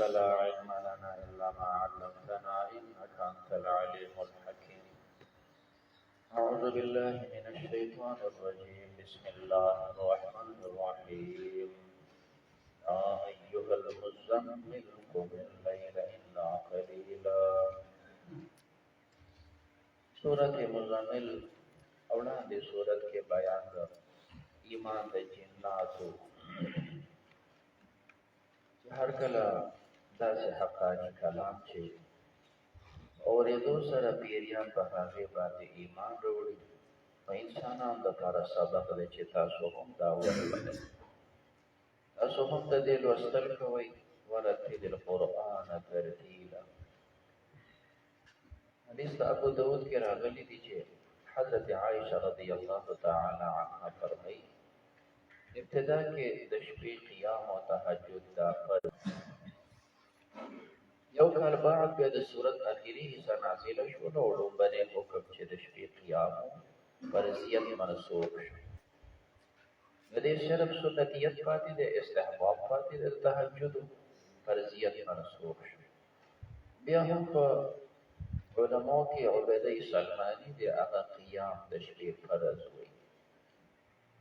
لا علم لنا إلا ما علمتنا إنك أنت العليم الحكيم. أعوذ بالله من الشيطان الرجيم. بسم الله الرحمن الرحيم. يا أيها المزمل قم الليل إلا قليلا. سورة مزمل وړاندې سورت کې بیان د ایمان د جناتو چې هر کله داسې حقانی کلام چې اورېدو سره پیریان په هغې باندې ایمان راوړي نو انسانان دپاره سبق دی چې تاسو هم دا ولولئ، تاسو هم د دې لوستل کوئ. ورتل القرآن ترتیلا. حدیث د ابو داود کې راغلی دی چې حضرت عائشہ رضی الله تعالی عنها فرمایي ابتدا کې د شپې قیام او تهجد دا فرض، یو کال بعد بیا د سورت اخیری حصہ نازله شو نو لومبنی حکم چې د شپې قیام فرضیت منسوخ شو. د دې صرف سنتیت پاتې دی، استحباب پاتې دی، تهجد فرضیت منسوخ شو. بیا هم په علماء کې عبیده سلمانی دی هغه قیام د شپې فرض وي.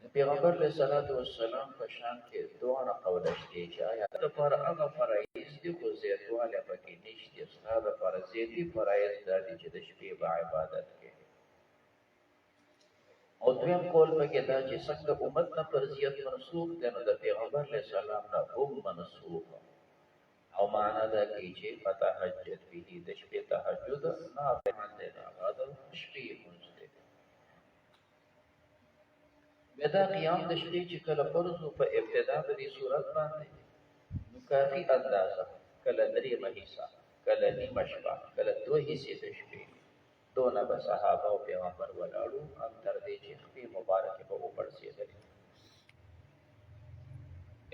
د پیغمبر علیه الصلاة والسلام په شان کې دواړه قوله شته چې آیا دپاره هغه فرایض دي خو زیاتوالی پکې نشته. ستا دپاره زیاتي فرایض دا دي چې د شپې به عبادت کوې. او دویم قول پکې دا چې څنګه امت نه فرضیت منسوخ دی نو د پیغمبر علیه السلام نه هم منسوخ، او معنا دا کوي چې فتهجد به د شپې تهجد نافل دی، هغه د شپې لمونځ دی. بیا دا قیام د شپې چې کله فرض و په ابتدا د دې صورت باندې نو کافي اندازه کله درېیمه حصه، کله نیمه شپه، کله دوه حصې د شپې، دونه به صحابه او پیغمبر ولاړو هم تر دې چې خپې مبارکې به وپړسېدلې.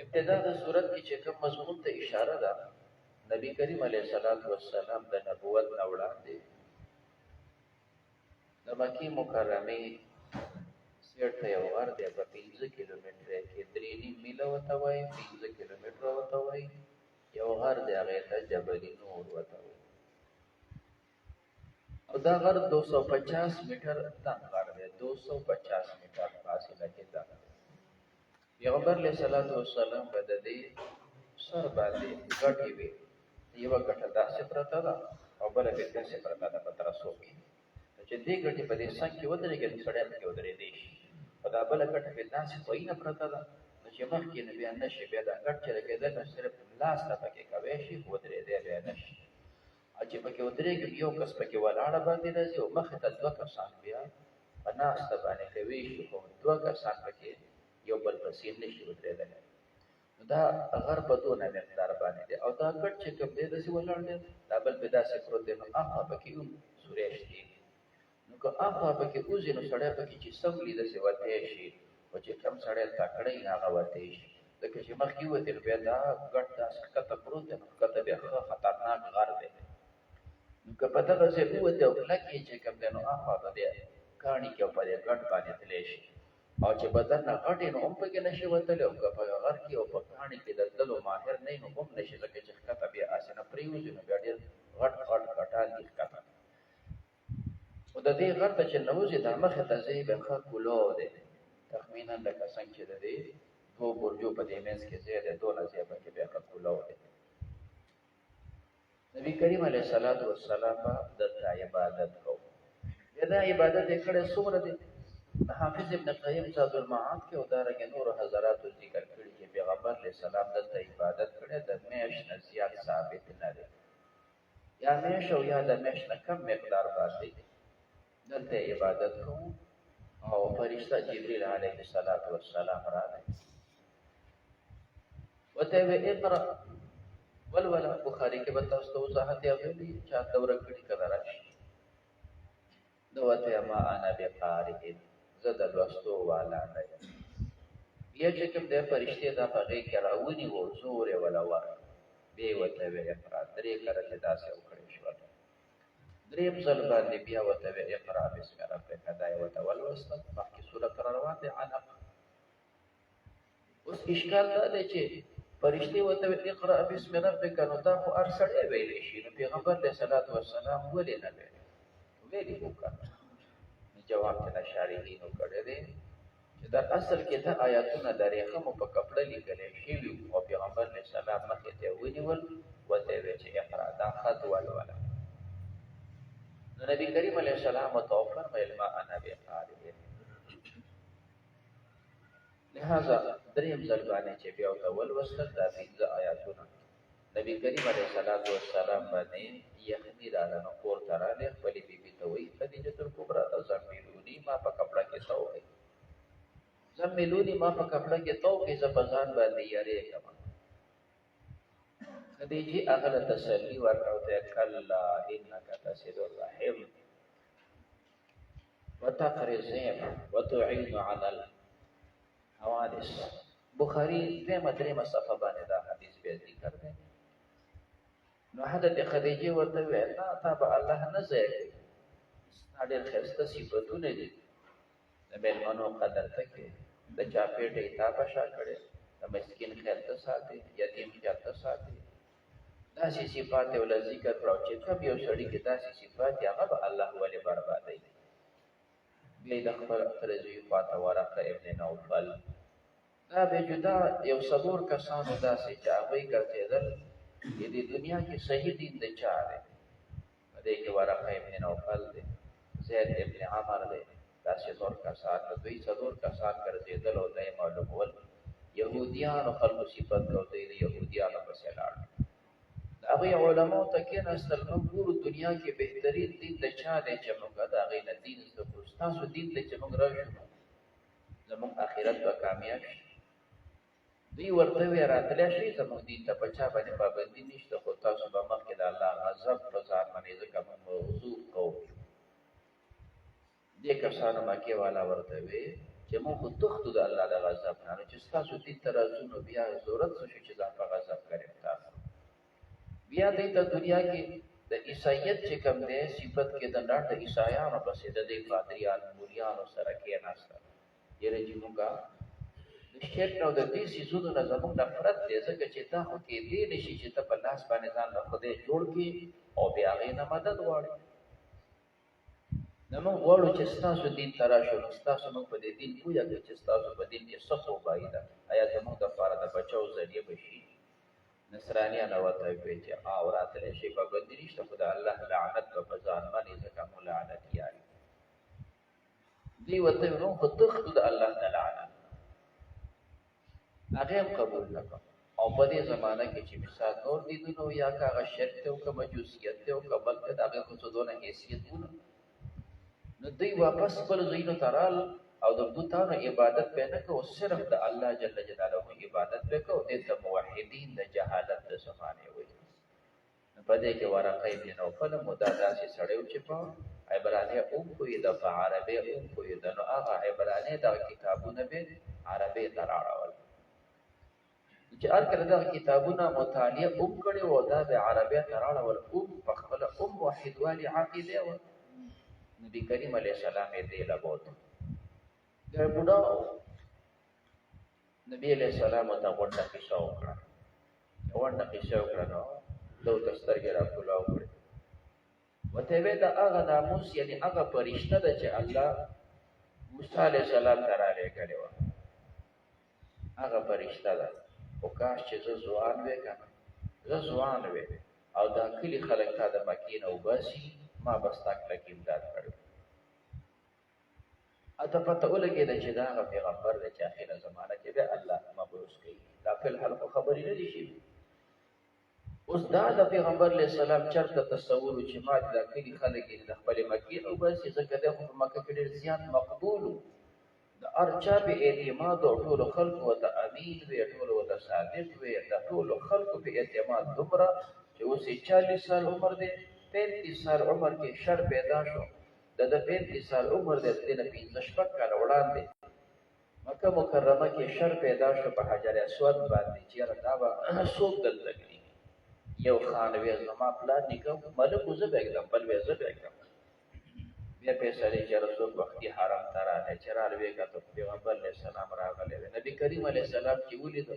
ابتدا د صورت کې چې کوم مضمون ته اشاره ده، نبی کریم علیه الصلاة والسلام د نبوت نه وړاندې د مکې مکرمې سیټ ته یو غر دی، په 15 کیلومتره کې 3.5 میله ورته وایي، 15 کیلومتره ورته وایي. یو غر دی هغې ته جبل نور ورته وایي، او دا غر 250 میټر تنګ غر دی، 250 میټر فاصله کې ده. پیغمبر علیه الصلاة والسلام به د دې سر باندې ګټې وي، یوه ګټه داسې پرته ده او بله بیا داسې پرته ده په ترسو کې. چې دې ګټې په دې څنګ کې ودرېږي نو سړی پکې ودرېدی شي، او دا بله ګټه بیا داسې خویینه پرته ده نو چې مخکې نه بیا نه شي، بیا دا ګټ چې لګېدل نو صرف لاس ته پکې کوی شي، ودرېدی بیا نه شي. او چې پکې ودرېږي یو کس پکې ولاړه باندې راځي او مخې ته 2 کسان بیا په ناسته باندې کوی شي، خو 2 کسان پکې یو بل پسې نه شي ودرېدلی. نو دا غر په دونه مقدار باندې دی، او دا ګټ چې کوم دی داسې ولاړ دی، دا بل پې داسې پروت دی، نو اخوا پکې هم سوریش دی. نو که اخوا پکې وځي نو سړی پکې چې څملي داسې وتی شي، خو چې کوم سړی تکړه وي هغه وتی شي. ځکه چې مخکې ووتې نو بیا دا ګټ داسې ښکته پروت دی، نو ښکته بیا ښه خطرناک غر دی. نو که په دغسې ووتې او کلک یې چې کوم دی نو اخوا به دې کاڼي کې او په دې ګټ باندې تلی شي، او چې بدن نه غټې نو هم پکې نه شي وتلی، او که په غر کې او په کاڼي کې د تللو ماهر نه وي نو هم نه شي، ځکه چې ښکته بیا هسې نه پرېوځي نو بیا ډېر غټ غټ غټان دي ښکته. خو د دې غر ته چې نوځي دا مخې ته ځای بیا ښه کولو دی، تخمینا لکه څنګه چې د دې 2 برجو په دې منځ کې ځای دی، دونه ځای پکې بیا ښه کولو دی. نبي کریم علیه الصلاة والسلام به دلته عبادت کوو. بیا دا عبادت یې کړی څومره دی؟ حافظ ابن قیم زاد المعاد کې او دارنګې نورو حضراتو ذکر کړي چې پیغمبر علیه السلام دلته عبادت کړی د میاشت نه زیات ثابت نه دی، یا میاشت او یا د میاشت نه کم مقدار باندې دلته عبادت کوو. او فرشته جبریل علیه الصلاة والسلام راغی ورته یې ویې اقرأ ولوله. بخاري کې به تاسو ته وضاحت اغلي چا دوره کړي که به راشي. نو ورته یې ما انا بقارئ، زه د لوستو والا نه یم. بیا چې کوم دی فرشتې دا په غېږ کې راونیوو، زور یې وله ورکړ، بیا یې ورته ویې اقرأ. 3 کرتې داسې وکړې شول. 3یم ځل باندې بیا ورته ویې اقرأ بسم ربک، دا یې ورته ولوستل. مخکې صورت را روان دی علق. اوس اشکال دا دی چې فرشتي ورته ویل اقرأ باسم ربک، نو دا خو هر سړی ویلی شي، نو پیغمبر علیه الصلاة والسلام ولې نه ویلي وکړه؟ جواب ته شارحینو کړی دی چې دا اصل کې دا آیاتونه د ریخمو په کپړه لیکلی شوي او پیغمبر علیه السلام مخې ته ونیول، ورته یې ویل چې اقرأ، دا خط ولوله. نو نبی کریم علیه السلام ورته وفرمیل ما انا بقارئ. لہذا دریم ځل باندې چې بیا ورته ولوستل دا پنځه آیاتونه نبی کریم علیه السلام باندې یخني راغله، نو کور ته راغلی، خپلې بیبي ته وایي خدیجة الکبرا زملوني ما په کپړه کې تو کړئ، زملوني ما په کپړه کې تو کړئ، زه په ځان باندې یریږم. خدیجې هغه له تسلي ورکړه، ورته کلا انک تصل الرحم وتقري الضيف وتعين على الحوادث. بخاري دویمه درېیمه صفحه باندې دا حدیث بیا ذکر دی. نو حضرت خدیجه ورته ویل نه تا به الله نه ضایع کوي، ستا ډېر ښایسته صفتونه دي، د مېلمنو قدر ته کوې، د چا پیټی تا په شا کړی، د مسکین خیال ته ساتې، یتیم خیال ته ساتې، داسې صفات یې ورله ذکر کړه چې کوم یو سړي کې داسې صفات دي هغه به الله ولې بربادوي. بیا یې د خپل ترزوی خواته ورغله ابن نوفل، دا به جدا یو څلور کسانو داسې چې هغوی ګرځېدل د دنیا کې صحیح دین د چا دی، په دې کې ورقه ابن نوفل دی، زید ابن عمر دی، داسې نور کسان، نو دوی څلور کسان ګرځېدل او دا یې معلومول یهودیانو خلکو صفت کو، دوی د یهودیانو پسې لاړل. د هغوی علماو ته کېناستل، موږ ګورو دنیا کې بهترین دین د چا دی چې موږ د هغې نه دین زده کړو، ستاسو دین دی چې موږ راشو زموږ آخرت به کامیاب شي. دوی ورته وی راتلی شئ زموږ دین ته په چا باندې پابندي نشته، خو تاسو به مخکې د الله غضب په ځان باندې ځکه موږ موضوع قوم یو. دې کسانو مکې والا ورته وی چې موږ خو تښتو د الله د غضب نه، نو چې ستاسو دین ته راځو نو بیا ضرورت څه شو چې ځان په غضب کړې تاسو. بیا دوی ته دنیا کې د عیسایت چې کوم دی صفت کې د نړ د عیسایانو پسې د دې پادریانو موریانو سره کېناستل، یره چې موږ د شرک او د دې څیزونو نه زموږ نفرت دی، ځکه چې دا خو کېدی نه شي چې ته په لاس باندې ځان له خدای جوړ کړي او بیا هغې نه مدد غواړې. نو موږ غواړو چې ستاسو دین ته راشو، نو ستاسو موږ په دې دین پوهه کړو چې ستاسو په دین کې څه خوبایي ده، آیا زموږ دپاره د بچو ذریعه به شي. نصرانیان ورته ویل چې او راتلی شي پابندي نشته، خو د الله لعنت به په ځان باندې ځکه موږ لعنتیان یو. دوی ورته ویل موږ خو تښتو د الله نه لعنت، هغه هم قبول نه کړ. او په دې زمانه کې چې مثال نور دینونه یا که هغه شرک دی او که مجوسیت دی او که بل دی، د هغې خو څه دونه حیثیت ونه، نو دوی واپس خپلو ځایونو ته رال او د بوتانو عبادت به نه کوو، صرف د الله جل جلاله عبادت به کوو. دې ته موحدین د جهالت د زمانې وایي. نو په دې کې ورقه ابن نوفل هم دا داسې سړی و چې په عبراني هم پوهېده، په عربي هم پوهېده، نو هغه عبراني دغه کتابونه به عربي ته راړول، چې هر کله دغه کتابونه مطالعه هم کړې وو دا به عربي ته راړول، هم په خپله هم موحدوالي عقیده وه. نبي کریم علیه السلام یې دې له بوت د بوډا نبي علیه السلام ورته غونډه قصه وکړه، نو ده ورته سترګې راکولاو کړې، ورته یې ویل د هغه ناموس یعنې هغه فرشته ده چې الله موسی علیه السلام ته رالیږلې وه، هغه فرشته ده. خو کاش چې زه ځوان وې که نه، زه ځوان وې او دا کلي خلک تا د مکې نه وباسي، ما به ستا کلک امداد کړی. اته پته ولګېده چې دا هغه پیغمبر دی چې اخره زمانه کې بیا الله مبعوث کوي. دا فی الحال خو خبرې نه دي شوي. اوس دا د پیغمبر علیه السلام چرته تصور و چې ما دا کلي خلک یې د خپلې مکې نه وباسي، ځکه دی خو په مکه کې ډېر زیات مقبول و، د هر چا په اعتماد او ټولو خلکو ورته امین وې، ټولو ورته صادق وې، د ټولو خلکو په اعتماد دومره چې اوس یې 40 سال عمر دی، 35 سال عمر کې شر پیدا شو، د 35 سال عمر دی، د دې نه 15 کاله وړاندې مکه مکرمه کې شر پیدا شو په حجر اسود باندې چې یاره دا به څوک دلته کړي. یو خان وی زما پلار نیکه ملک و زه بېږدم، بل وی زه بېږدم. بیا فیصلې چې رسول وختي حرم ته راغی، چې راغی ویې کتل پیغمبر علیه السلام راغلی دی. نبي کریم علیه السلام چې ولیده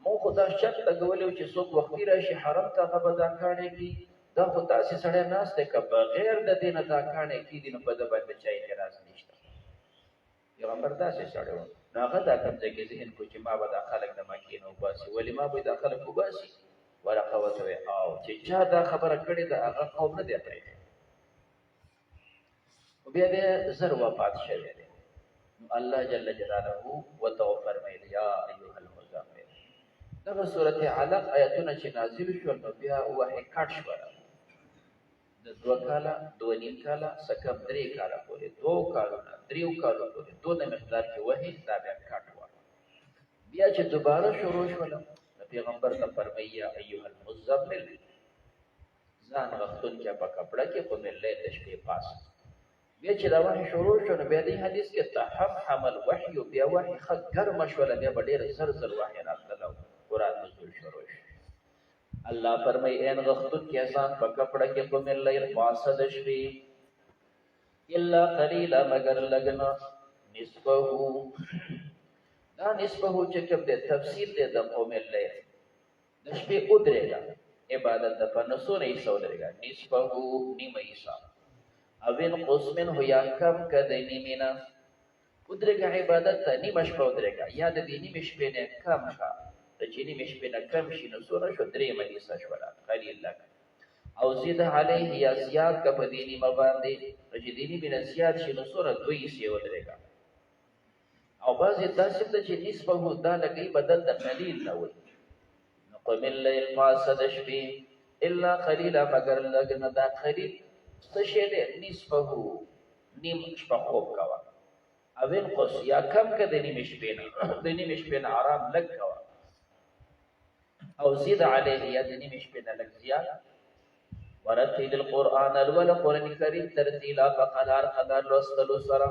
مو خو دا شرط لګولی و چې څوک وختي راشي حرم ته هغه به دا کاڼې کړي. دا خو داسې سړی ناست دی که بغیر د دې نه دا کاڼې کېږي نو په ده باندې چا اعتراض نشته. پیغمبر داسې سړی و. نو هغه دا کوم ځای کې ذهن کو چې ما به دا خلک د مکې نه وباسي. ولې ما به دا خلک وباسي؟ ورقه ورته وی او چې چا دا خبره کړې ده هغه قوم نه دی پرېږدی. بیا بیا زر وفات شوی دی. نو الله جل جلاله ورته وفرمیل یا ایها المزمل. دغه سورت علق آیتونه چې نازل شول نو بیا وحی کټ شول. د 2 کاله 2.5 کاله سکم 3 کاله پورې 2 کالونه 3 کالو پورې دونه مقدار کې وحی دا بیا کټ و. بیا چې دوباره شروع شول پیغمبر ته فرمایي یا ایها المزمل ځان غختون کې په کپڑا کې په ملې د شپې پاس. بیا چې دا وحی شروع شو نو بیا دې حدیث کې تحمل الوحی بیا وحی خد ګرم شول بیا ډېر زر زر وحی راغله قرآن نزول شروع شو. الله فرمایي ان غختون کې ځان په کپڑا کې په ملې پاس د شپې الا قليلا مگر لګنا نصفه دا نسبه چې کوم د تفسیر دی د قوم الليل د شپې ودرېږه عبادت د پنسونه یې سولرېږه نسبه نیمه ایسا او ان قسمن هو یا کم کده نیمینا ودرېږه عبادت ته نیمه شپه ودرېږه یا د دې نیمه شپې نه کم ښه د چې نیمه شپې نه کم شي نو څونه شو درېیمه ایسا شوله قلیل لک او زید علیه یا زیات که په دې نیمه باندې چې دې نیمه نه زیات شي نو څونه 2 ایسې ودرېږه. او بعضی داسې ده چې نسبه دا لګي بدل د قلیل نه وي. نو قم الليل پاس د شپې الا قلیلا مگر لګ نه دا قلیل څه شی دی نسبه نیم شپه خوب کوه او انقص یا کم که د نیمې شپې نه د نیمې شپې نه آرام لږ کوه او زید علیه یا د نیمې شپې نه لږ زیات ورتل القرآن الول قرآن کریم ترتیلا په قدار قدار لوستلو سره.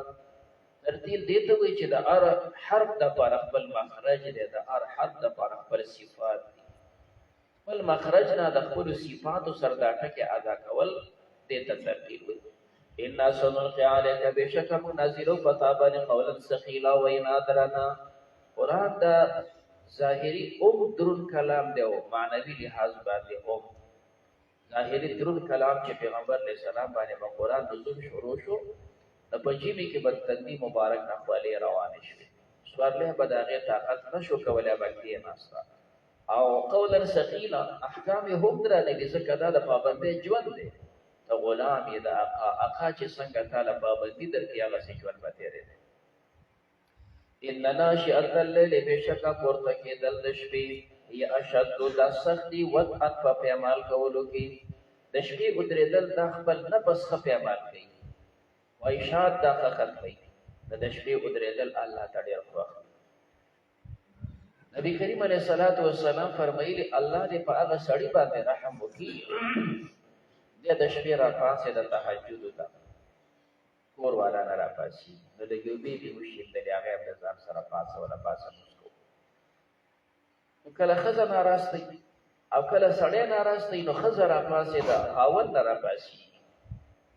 ترتیل دې ته وایي چې د هر حرف دپاره خپل مخرج دی د هر حرف دپاره خپل صفات دي. خپل مخرج نه د خپلو صفاتو سره دا ټکي ادا کول دې ته ترتیل وایي. انا سنلقي عليك بشک موږ نازلو په تا باندې قولا ثقیلا وینا درنه. قرآن د ظاهري درون کلام دی او معنوي لحاظ باندې ظاهري درون کلام چې پیغمبر علیه السلام باندې په قرآن نزول شروع شو د پنجیمې کې به تندي مبارک نه خولې روانې شوې. سوارلی به د هغې طاقت نه شو کولی به کېناسته او قولا ثقیلا احکام یې هم درانه دي ځکه دا د پابندۍ ژوند دی. ته غلام یې د اقا چې څنګه تا له پابندي درکړي هغسې ژوند به تېرېدی. ان ناشئة الليل بېشکه پورته کېدل د شپې هي اشد دا سخت دي وطئا په پیمال کولو کې. د شپې ودرېدل دا خپل نفس ښه پیمال کوي وایشات دا ختموي. د شپې ودرېدل الله ته ډېر خوښ. نبی کریم علیه الصلاة والسلام فرمایلي الله دې په هغه سړي باندې رحم وکړي دی د شپې راپاڅېد د تهجدو ته کور والا نه راپاڅي نو د یو بیبي وشیندلې هغه یې د ځان سره پاڅوله پاسه مونځ کوو. نو کله ښځه ناراسته او کله سړی ناراسته نو ښځه راپاڅېده خاوند نه راپاڅي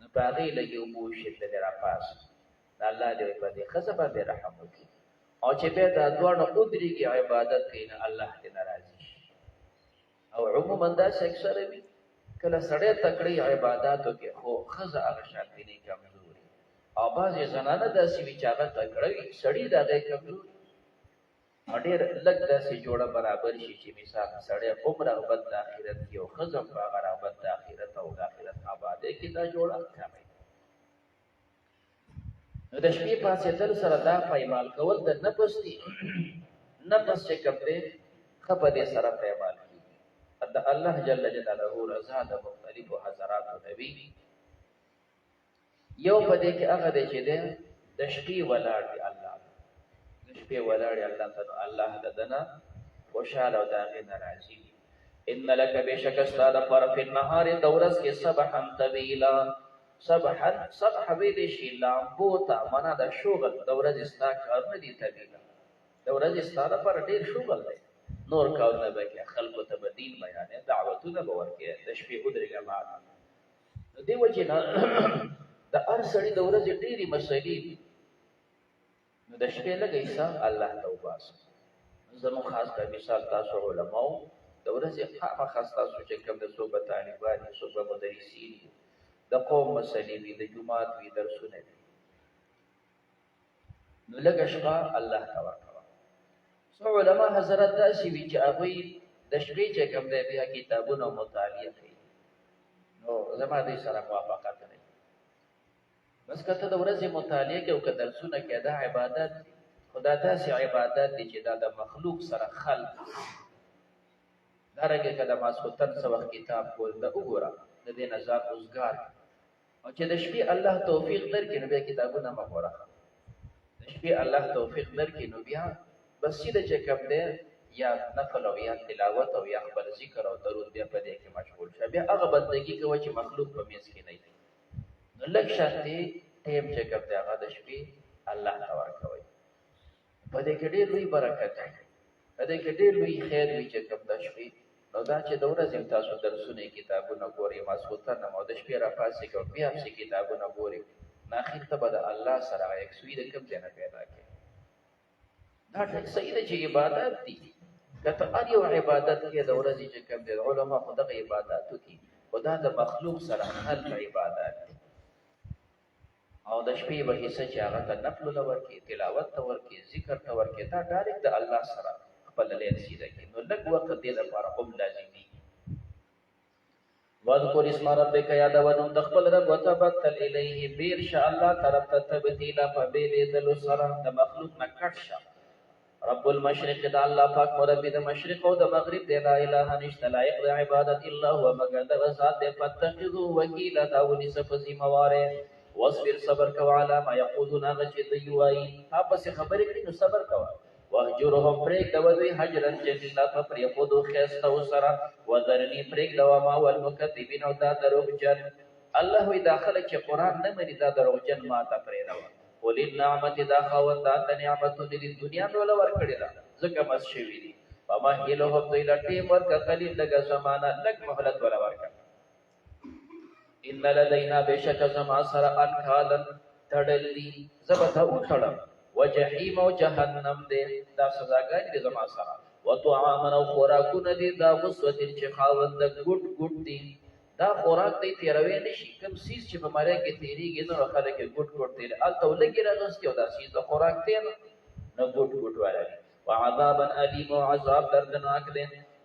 نو په هغې لږې اوبه وشیندلې راپاڅه. د الله دې په دې ښځه باندې رحم وکړي او چې بیا دا دواړه ودرېږي عبادت کوي نو الله دې ناراضي شي. او عموما داسې اکثره وي کله سړی تکړه عباداتو کې خو ښځه هغه شانتې نه کمزوري او بعضې زنانه داسې وي چې هغه تکړه وي سړي د هغې کمزوري او ډېر لږ داسې جوړه برابر شي چې مثال سړی هم رغبت د آخرت کې او ښځه هم په هغه رغبت د آخرت او د آخرت آبادۍ کې دا جوړه کموي. نو د شپې پاڅېدل سره دا پایمال کول د نفس دي. نفس چې کوم دی ښه په دې سره پایمال کېږي. د الله جل جلاله رضا د مختلفو حضراتو نه وي. یو په دې کې هغه دی چې دی د شپې ولاړ دی الله د شپې ولاړ دی الله ته نو الله د ده نه خوشحاله او د هغې نه راضي وي. ان لک بېشکه ستا دپاره فی النهار د ورځ کې سبحا طویلا سبح ویلی شي لامبو ته معنا د شغل د ورځې ستا کارونه دي طویلا د ورځې ستا دپاره ډېر شغل دی نور کارونه به کوې خلکو ته به دین بیانې دعوتونه به ورکوې د شپې ودرېږه بعد د دې وجې نه د هر سړي د ورځې ډېرې مسلې دي نو د شپې لږه حصه الله ته وباسه. زمو خاص کا مثال تاسو علماء د ورځې خاص تاسو چې کوم د صوبه طالبان صوبه مدرسین د قوم مسلې وي د جماعت وي درسونه وي نو لږه شپه الله ته ورکوه څو علما حضرت داسې وي چې هغوی د شپې چې کوم دی بیا کتابونه مطالعه کوي نو زما دوی سره موافقت نه بس که ته د ورځې مطالعه کوې او که درسونه کوې دا عبادت دی خو دا داسې عبادت دی چې دا د مخلوق سره خلق دارنګه که د ماسخوتن څه وخت کتاب کول د وګوره د دې نه ځان روزګار او چې د شپې الله توفیق درکړي نو بیا کتابونه مه ګوره د شپې الله توفیق درکړي نو بیا بس سیده چې کوم دی یا نفل او یا تلاوت او یا خپل ذکر او درود بیا په دې کې مشغول شه بیا هغه بندګي کوه چې مخلوق په میز کې نه وي نو لږ شانتي ټیم چې کوم دی هغه د شپې الله ته ورکوئ په دې کې ډېر لوی برکت دی په دې کې ډېر لوی خیر وي چې کوم د شپې نو دا چې د ورځې تاسو درسونه کتابونه ګورئ ماسخوتن او د شپې راپاسې کوئ بیا همسې کتابونه ګورئ نو اخر ته به د الله سره یکسوي د کوم ځای نه پیدا کړي دا ټیک صحیح ده چې عبادت دي که ته هر یو عبادت کې د ورځې چې کوم دی علما خو دغه عباداتو کې خو دا د مخلوق سره خلق عبادت دی او د شپې به حصه چې هغه ته نفل له ورکړي تلاوت ته ورکړي ذکر ته ورکړي دا ډایرکټ د الله سره خپل لیل سیده کړي نو لږ وخت دې لپاره هم لازمي واذکر اسم ربک یادونم د خپل رب وتبتل الیه بیر شاء الله طرف ته تبتیلا په بیلیدل سره د مخلوق نه کټ شه رب المشرق د الله پاک مربی د مشرق او د مغرب د لا اله نشته لایق د عبادت الا هو مگر د ذات فتخذوا وکیلا دا ونس فزی مواره واصبر صبر کوا علی ما یقولون غچ دیوای تاسو خبرې کړئ نو صبر کوا واهجرهم پریک دوی حجرا جمیلا پر یقودو خيسته وسرا وذرنی پریک دوا ما والمکذبین او دا دروغجن الله وی داخله چې قران نه مری دا دروغجن ما ته پرې راو ولین نعمت دا خوند دا نعمتونه د دنیا ډول ور کړی دا زکه مس شوی دي فما هلهم دوی لټي ورک قلیل لګه زمانہ لګ مهلت ولا ورک ان لدینا بشک زما سره انکالن تړلی زبته وټړم وجحیم او جهنم دې دا سزاګان دې زما سره وطعامن او خوراکونه دې دا وسوتل چې خاوند ګډ ګډ دي دا خوراک دې تیروي نشي کوم سیس چې په ماره کې تیریږي نو خلک ګډ ګډ دي الته ولګي راغستي او دا سیس د خوراک دې نو ګډ ګډ والا وعذابا الیم او عذاب دردناک دې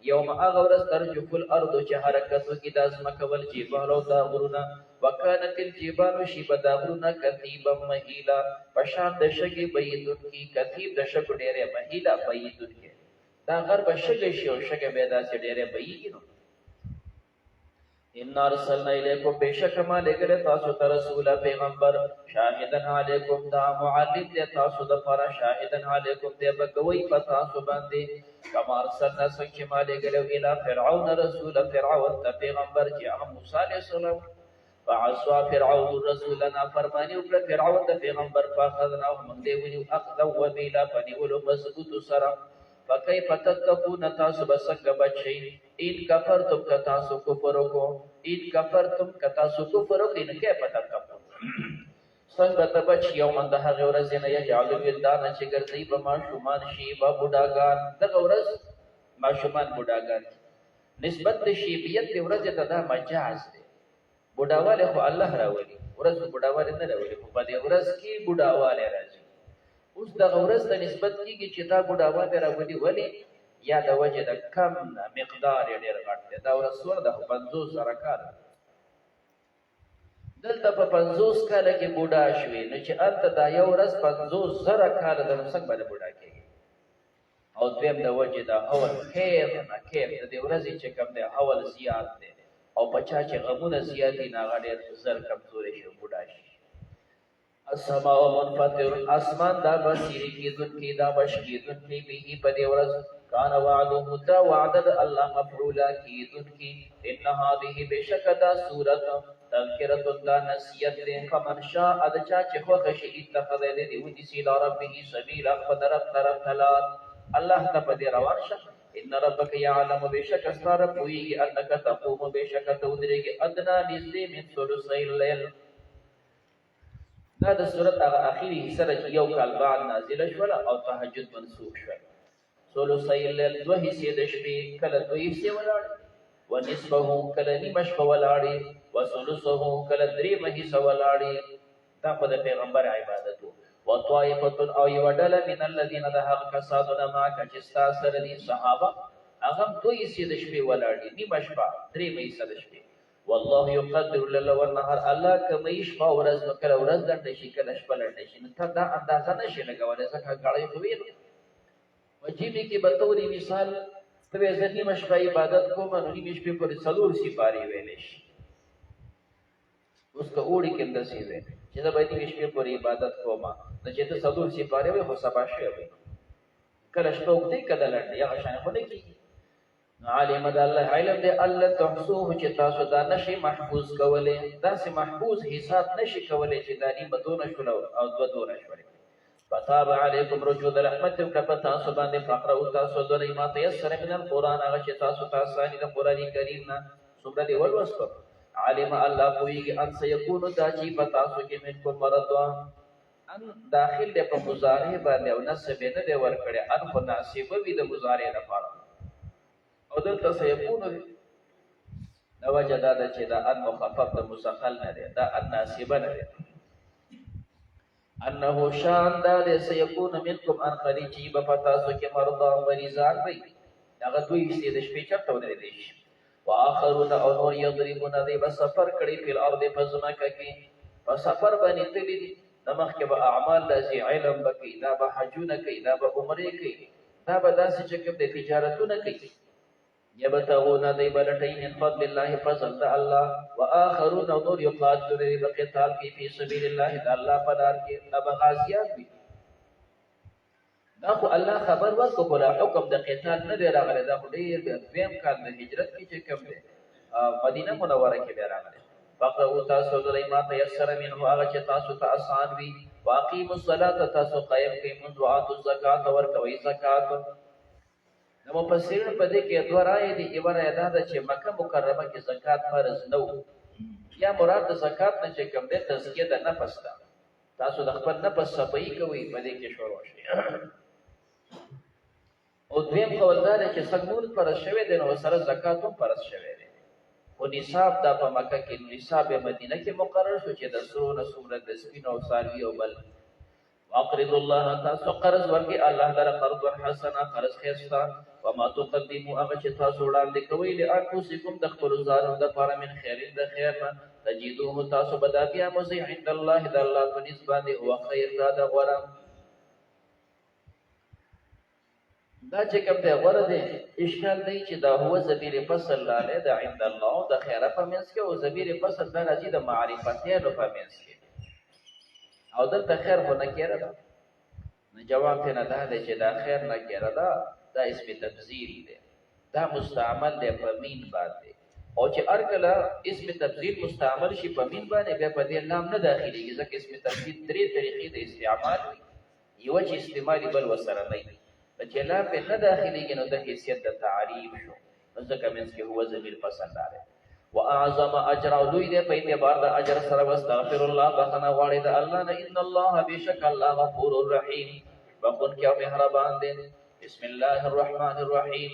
یوم اغورس ترجف الارض چې حرکت وکي د ازمکه ول جبال او دا غرونه وکانت الجبال شیب دا غرونه کثیبا مهیلا پشان د شګي بيدن کی کثیب د شګ ډېره مهیلا بيدن کی دا غر په شګي شو شګي به دا سي ډېره بيږي نو ان ارسلنا الیکم بشک ما لګره تاسو ته رسول پیغمبر شاهدن علیکم دا معلم دې تاسو د پر شاهدن علیکم دې بګوي په تاسو باندې کما ارسلنا څنګه ما لګره الی فرعون رسول فرعون ته پیغمبر چې موسی علیہ السلام فعصوا فرعون رسولنا فرمانی وکړه فرعون د پیغمبر فاخذنا ومن دې ونیو اخذ وبیلا فنیولو مضبوط سره فكيف تتقون تاسو بسنگ بچي ان کفرتم کتاسو کفر کو ان کفرتم کتاسو کفر کو ان کې پتا تاسو څنګه ته بچ یو من د هغه ورځ نه یجعل ولدان چې ګرځي به ما شومان شي به بډاګان دغه ورځ ما شومان بډاګان نسبت د شیبیت د ورځ ته دا مجاز دی بډاواله خو الله راولي ورځ بډاواله نه راولي په دې ورځ کې بډاواله راځي اوس د غورز ته نسبت کیږي چې دا بډاواله راولي ولی یا د وجه د کم مقدار ډیر غټ دی دا ورسور د 50 سره کار دلته په 50 کال کې بوډا شوی نو چې الته دا یو ورځ 50 زره کال د مسک باندې بوډا کېږي او دویم د وجه د اول خیر نه خیر د ورځې چې کم دی اول زیات دی او بچا چې غمونه زیاتی نه غړي زر کمزوري شي بوډا شي السماء منفطر اسمان دا بصیری کی دن کی دا بشکی دن کی به په دی ورځ کان وعده دا وعده الله مفعولا کی دن کی ان هذه بشکتا سورۃ تذکرۃ دا نصیحت ده فمن شاء ادچا چې خو خشی اتخذ له دی سیل ربه سبیل طرف تلا الله ته په دی روان شه ان ربک یعلم بشک استار کوي انک تقوم بشک تودریږي ادنا نزدې من ثلث الليل دا د سورۃ هغه اخیری حصہ چې یو کال بعد نازله شوه او تهجد منسوخ شوه ثلثي الليل دوه حصے د شپې کله دوه حصے ولاړې ونصفه کله نیمه شپه ولاړې وثلثه کله درېیمه حصه ولاړې دا خو د پیغمبر عبادت و وطائفة او یو ډله من الذین د هغه کسانو نه معک چې ستا سره دي صحابه هغه دوه حصې د شپې ولاړې نیمه شپه درېیمه حصه د شپې والله يقدر الليل والنهار الله کمه شپه ورځ نو کله ورځ لنډه شي کله شپه لنډه شي نو ته دا اندازه نشي لګولی ځکه ګړی خو وي وجیبې کې به تورې مثال ته وایې زه نیمه شپه عبادت کوم نو نیمې شپې پورې څلور سپارې ویلی شي اوس که اوړي کې همداسې دی چې زه به نیمې شپې پورې عبادت کوم نو چې ته څلور سپارې وایې خو سبا شوی وي کله شپه اوږدې کله لنډې هغه شانې خو نه کېږي عالم د الله علم دی الله تحصوه چې تاسو دا نشي محفوظ کولای داسې محفوظ حساب نشي کولای چې دا نیمه دونه شول او دوه دونه شول فتاب علیکم رجوع د رحمت کپ تاسو باندې فقره او تاسو د ما تيسر من القران هغه چې تاسو تاسو د قران کریم نه څومره دی ولوسو عالم الله کوي ان سيكون دا چې تاسو کې من کو مرض ان داخل دی په مضارع باندې او نسب نه دی ور کړی ان خو ناسب وي د مضارع لپاره او دلته سيكون دا وجه دا چې دا ان مخفف د مسخل نه دی دا ان ناسب نه دی انه شان دا سيكون منكم ان خريجي بفتاسو کې مرضا مریضان وي هغه دوی چې د شپې چرته ودرې دي واخرون او نور يضربون ذي بسفر کړي په الارض فزمکه کې په سفر باندې تللی دي دماغ کې به اعمال لذي علم بکی دا به حجونه کوي دا به عمره کوي دا به داسې چې کوم د تجارتونه کوي يبتغون ذي بلټي من فضل الله فضل الله واخرون نور يقاتلون بقتال في سبيل الله الله پدار کې ابغازيات دي دا خو الله خبر ورکو پر حکم د قتال نه دی راغلی دا خو ډیر دویم کال د هجرت کې چې کوم دی مدینه منوره کې بیا راغلی فقرؤوا تاسو لري ما تيسر منه هغه چې تاسو ته آسان وي واقيموا الصلاه تاسو قائم کړئ منذ واتوا الزکات ورکوي زکات نو مفسرین په دې کې دوه رائے دي یو رائے دا ده چې مکه مکرمه کې زکات فرض نه و یا مراد د زکات نه چې کوم دی تزکیه د نفس ده تاسو د خپل نفس صفائی کوي په دې کې شروع شي او دویم قول دا دی چې څنګه فرض شوی دی نو سره زکات هم فرض شوی دی او نصاب دا په مکه کې نصاب مدینه کې مقرر شو چې د سرو نه څومره د سپینو او ساروي او بل واقرض الله تاسو قرض ورکړي الله تعالی قرض حسنا قرض خیرستا وما تقدموا هغه چې تاسو وړاندې کوئ له انفسکم د خپل ځانو د لپاره من خیر د خیر نه تجدوه تاسو بدابیا مزي عند الله د الله په نسبت هو خیر دا غوړه دا چې کوم دی غوړه دی اشکال دی چې دا هو ضمیر فصل لاله د عند الله د خیره په منځ کې او ضمیر فصل دا راځي د معرفتیانو په منځ کې او دلته خیر خو نه کېره ده نو جواب ته نه ده چې دا خیر نه کېره ده دا اسم تبذیل دی دا مستعمل دی په مین باندې او چې ارکله اسم تبذیل مستعمل شي په مین باندې بیا په دې لام نه داخليږي ځکه اسم تبذیل درې طریقې د استعمال یو چې استعمالي بل وسره نه چې لام په نه داخليږي نو د حیثیت د تعریف شو ځکه مینس کې هو ضمیر پسند راځي واعظم اجر او دوی دې په اعتبار د اجر سره واستغفر الله بخنا غواړي د الله نه ان الله بشک الله غفور الرحیم بخون کې مهربان دی بسم الله الرحمن الرحیم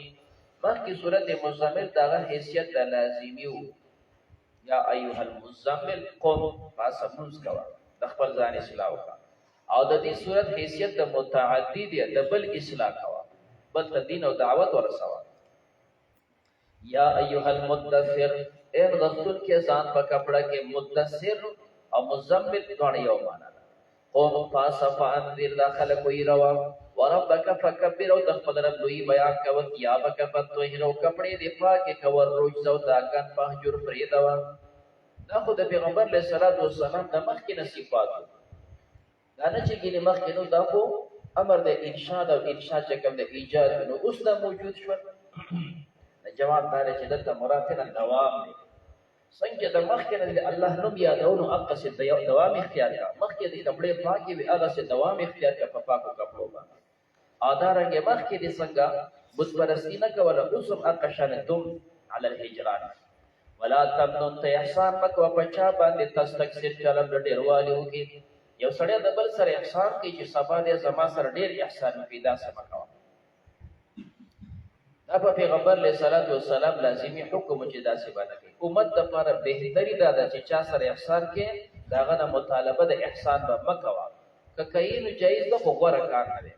مخکې سورۃ مزمل دغه حیثیت د لازمی وو یا ایها المزمل قم فاسمنز کوا د خپل ځان اصلاح وکړه او د دې سورۃ حیثیت د متعدی دی د بل اصلاح کوا بل دین او دعوت ورسوا یا ایها المدثر اے رسول کے ځان په کپڑا کې مدثر او مزمل دوه یو معنا ده قوم فاصفان ذل داخل کوئی روا وربک فکبر او تخفض رب دوی بیان کو یا بک فتوهر او کپڑے دی پاکه کور روج زو داګن پهجر فریدوا دا خو د پیغمبر علیه الصلاۃ والسلام د مخ کې صفات دا نه چې ګینه مخ کې نو دا خو امر د انشاء او انشاء چې کوم د ایجاد نو اوس دا موجود شو جواب دا چې دلته مراد نه دوام دی څنګه د مخکې نه الله نوم یادونو اقصد د دوام اختیار کا مخکې د کپڑے پاکي وی هغه سے دوام اختیار کا په پاکو کپړو باندې ادارنګ مخکې د څنګه بت پرستی نه کوله اوسم اقشنتم علی الهجران ولا تمنن احسان مکو پچا باندې تستکثر چلم ډیروالیو کې یو سړی د بل سره احسان کوي چې سبا دې زما سره ډیر احسان پیدا سم کاوه دا په پیغمبر علیه الصلاۃ والسلام لازمي حکم چې داسې باندې کوي امت لپاره بهتري دا ده چې چا سره احسان کې داغه نه مطالبه د احسان به مکوا که کینو جایز ده خو غوړه کار نه دی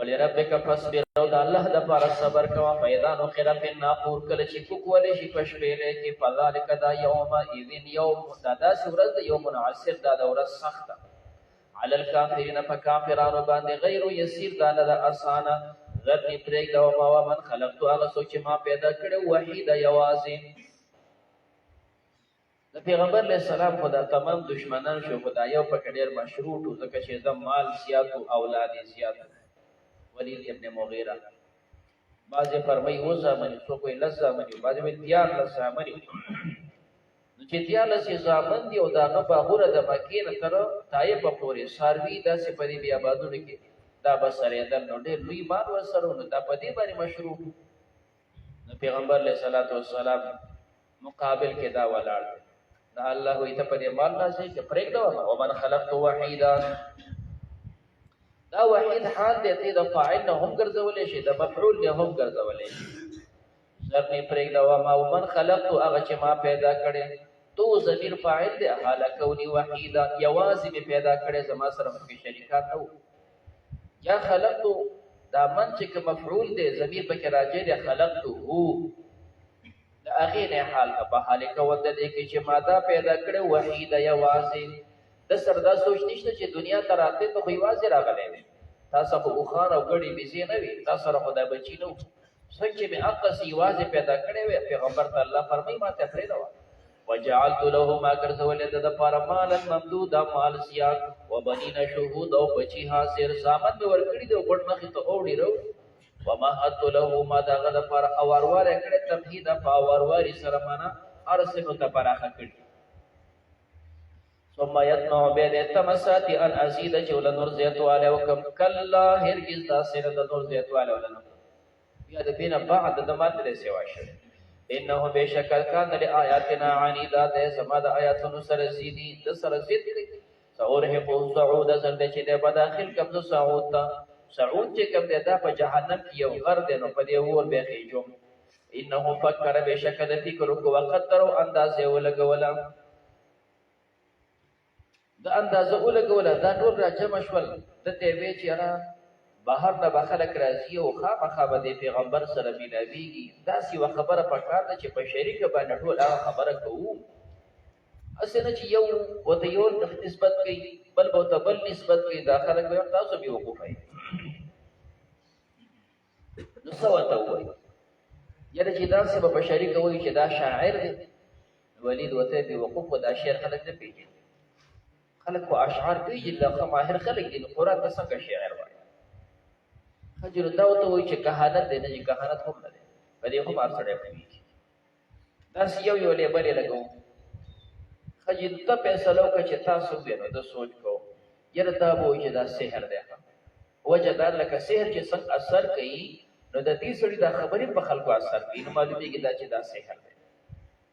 ولربک فاصبر او د الله د لپاره صبر کوا فیضان خیر فی الناقور کله چې کوک ولې شي پښپېلې کې فذلک دا یوم اذن یوم دا داسې ورځ د یوم عسر دا د ورځ سخته علی الکافرین فکافرانو باندې غیر یسیر دا نه د اسانه غرنی پریږده وما ومن خلقتو هغه څوک چې ما پیدا کړی وحیده یوازې د پیغمبر علیه السلام خو دا تمام دشمنان شو خو دا یو پکې ډېر مشروط و ځکه چې د مال زیات و اولاد یې زیات ولید ابن مغیره بعضې فرمایي اووه زامن څوک وایي لس زامن یو بعضې وایي دیارلس زامن یو نو چې دیارلس یې زامن دي او د هغه باغونه د مکې نه تر طایفه پورې څاروي داسې په دې بیابانونو کې دا به سرېدل نو ډېر لوی مال ورسره نو دا په دې باندې مشروط نو پیغمبر علیه صلات وسلام مقابل کې دا ولاړ دی دا الله وایي ته په دې مال راځئ چې پرېږده ومن خلقت وحیدا دا وحید حال دی ته د فاعل نه هم ګرځولی شي د مفعول نه هم ګرځولی شي ذرني پرېږده وما ومن خلقت هغه چې ما پیدا کړی تو ضمیر فاعل دی حاله کوني وحیدا یوازې مې پیدا کړی زما سره مخکې شریکان نه وو یا خلقتو دا من چې که مفعول دی ضمیر پکې راجع دی خلقته د هغې نه حال په حال کول د دې کې چې ما دا پیدا کړی وحیده یوازې د سره دا سوچ نشته چې دنیا ته راتلی ته خو یوازې راغلی دی تا سره خو اوښان او ګړې بیزې نه وي تا سره خو دا بچي نه وو څنګه چې مې عقص یوازې پیدا کړی وی پیغمبر ته الله فرمایي ما ته پرېږده وجعلت له ما ګرځولې د دپاره مالا ممدودا مال زیات وبنین شهود او بچي حاضر زامن مې ورکړي دي او ګډ مخې ته اوړي رو ومهدت له ما د هغه دپاره اواروالی کړی تمهیده په اورواري سره معنا هر څه مې ورته پراخه کړي ثم یطمع بیا دې تمه ساتي ان ازیده چې وله نور زیاتوالی وکړم کله هرګز داسې نه د نور زیاتوالی وله نه بیا د دې نه بعد د ما ترې سوا شوی انه بشکل کان لآیاتنا عنیدا ده زما د آیاتونو سره زیدي د سره زید کوي سورهقو صعود زرد چې د بداخل کم د صعود ته صعود چې کم ده په جهنم کې یو غر دی نو په دې ور به خېجو انه فکر بشکل فکر کو وقدر اندازه ولګولا د اندازه ولګولا دا ټول راجم شول د ته وی چې را بهر نه بخلک راځي او خامخا به د پیغمبر سره ملاویږي داسې یوه خبره پکار ده چې په شریکه باندې ټول هغه خبره کوو هسې نه چې یو ورته یو نسبت کوي بل به ورته بل نسبت کوي دا خلک به تاسو بېوقوفه یې نو څه ورته ووایي یاره چې داسې به په شریکه وایي چې دا شاعر دی ولید ورته بېوقوف و دا شعر خلک نه پېژني خلک خو اشعار پېژني دا ښه ماهر خلک دي نو قرآن ته څنګه شعر وایي حجر دا ورته وایي چې کهانت دی نه چې کهانت هم نه دی په دې هم هر سړی پوهېږي داسې یو لیبل یې لګوو ښه چې ته فیصله وکړه چې تاسو وې نو د سوچ کوو یاره دا به وایي چې دا سحر دی وجه دا لکه سحر چې څنګه اثر کوي نو د دې سړي دا خبرې په خلکو اثر کوي نو معلومېږي دا چې دا سحر دی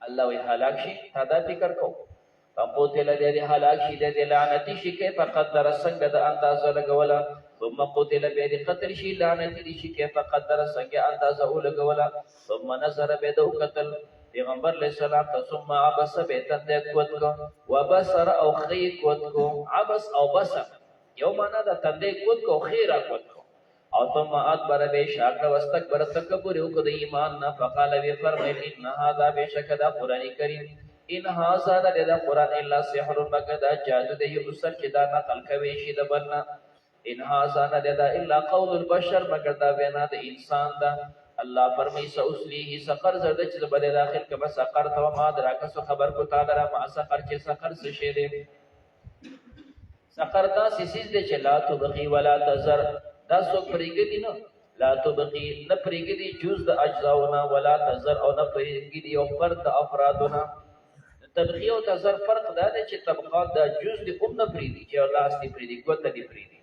الله وایي هلاک شي تا دا فکر کوو فقتل دې هلاک شي دې لعنتي شي کیف قدر څنګه د اندازه لګوله ثم قتل بيد قتل شي لعنت دي شي كيف قدر څنګه اندازه ولګولا ثم نظر بيد قتل پیغمبر علیہ السلام ثم عبس بیت دکوت کو وبصر او خیق کوت کو عبس او بصر یو معنا د تندې کوت کو خیره کوت کو او ثم ادبر بشاک واستكبر تکبر او د ایمان نه فقال وی فرمایل ان هذا بشک دا قران کریم ان هذا د قران الا سحر مگر دا جادو دی اوسر چې دا نقل کوي شي د بلنا ان هذا نددا الا قول البشر مگر دا وینا د انسان دا الله فرمای سوسلیه سقر زرد چې بل داخل کما سقر تو ما دراک سو خبر کو تعالی را ما سقر چې سقر څه شه دي سقر دا سیسیز دي چې لا تبقي ولا تزر دا سو پرېګدي نه لا تبقي نه پرېګدي جز د اجزاونا ولا تزر او نه پرېګدي او فرد افرادنا تبقي او تزر فرق دا دی چې طبقات دا جز دي کوم نه پرېدي چې لاس دي پرېدي ګوت دي پرېدي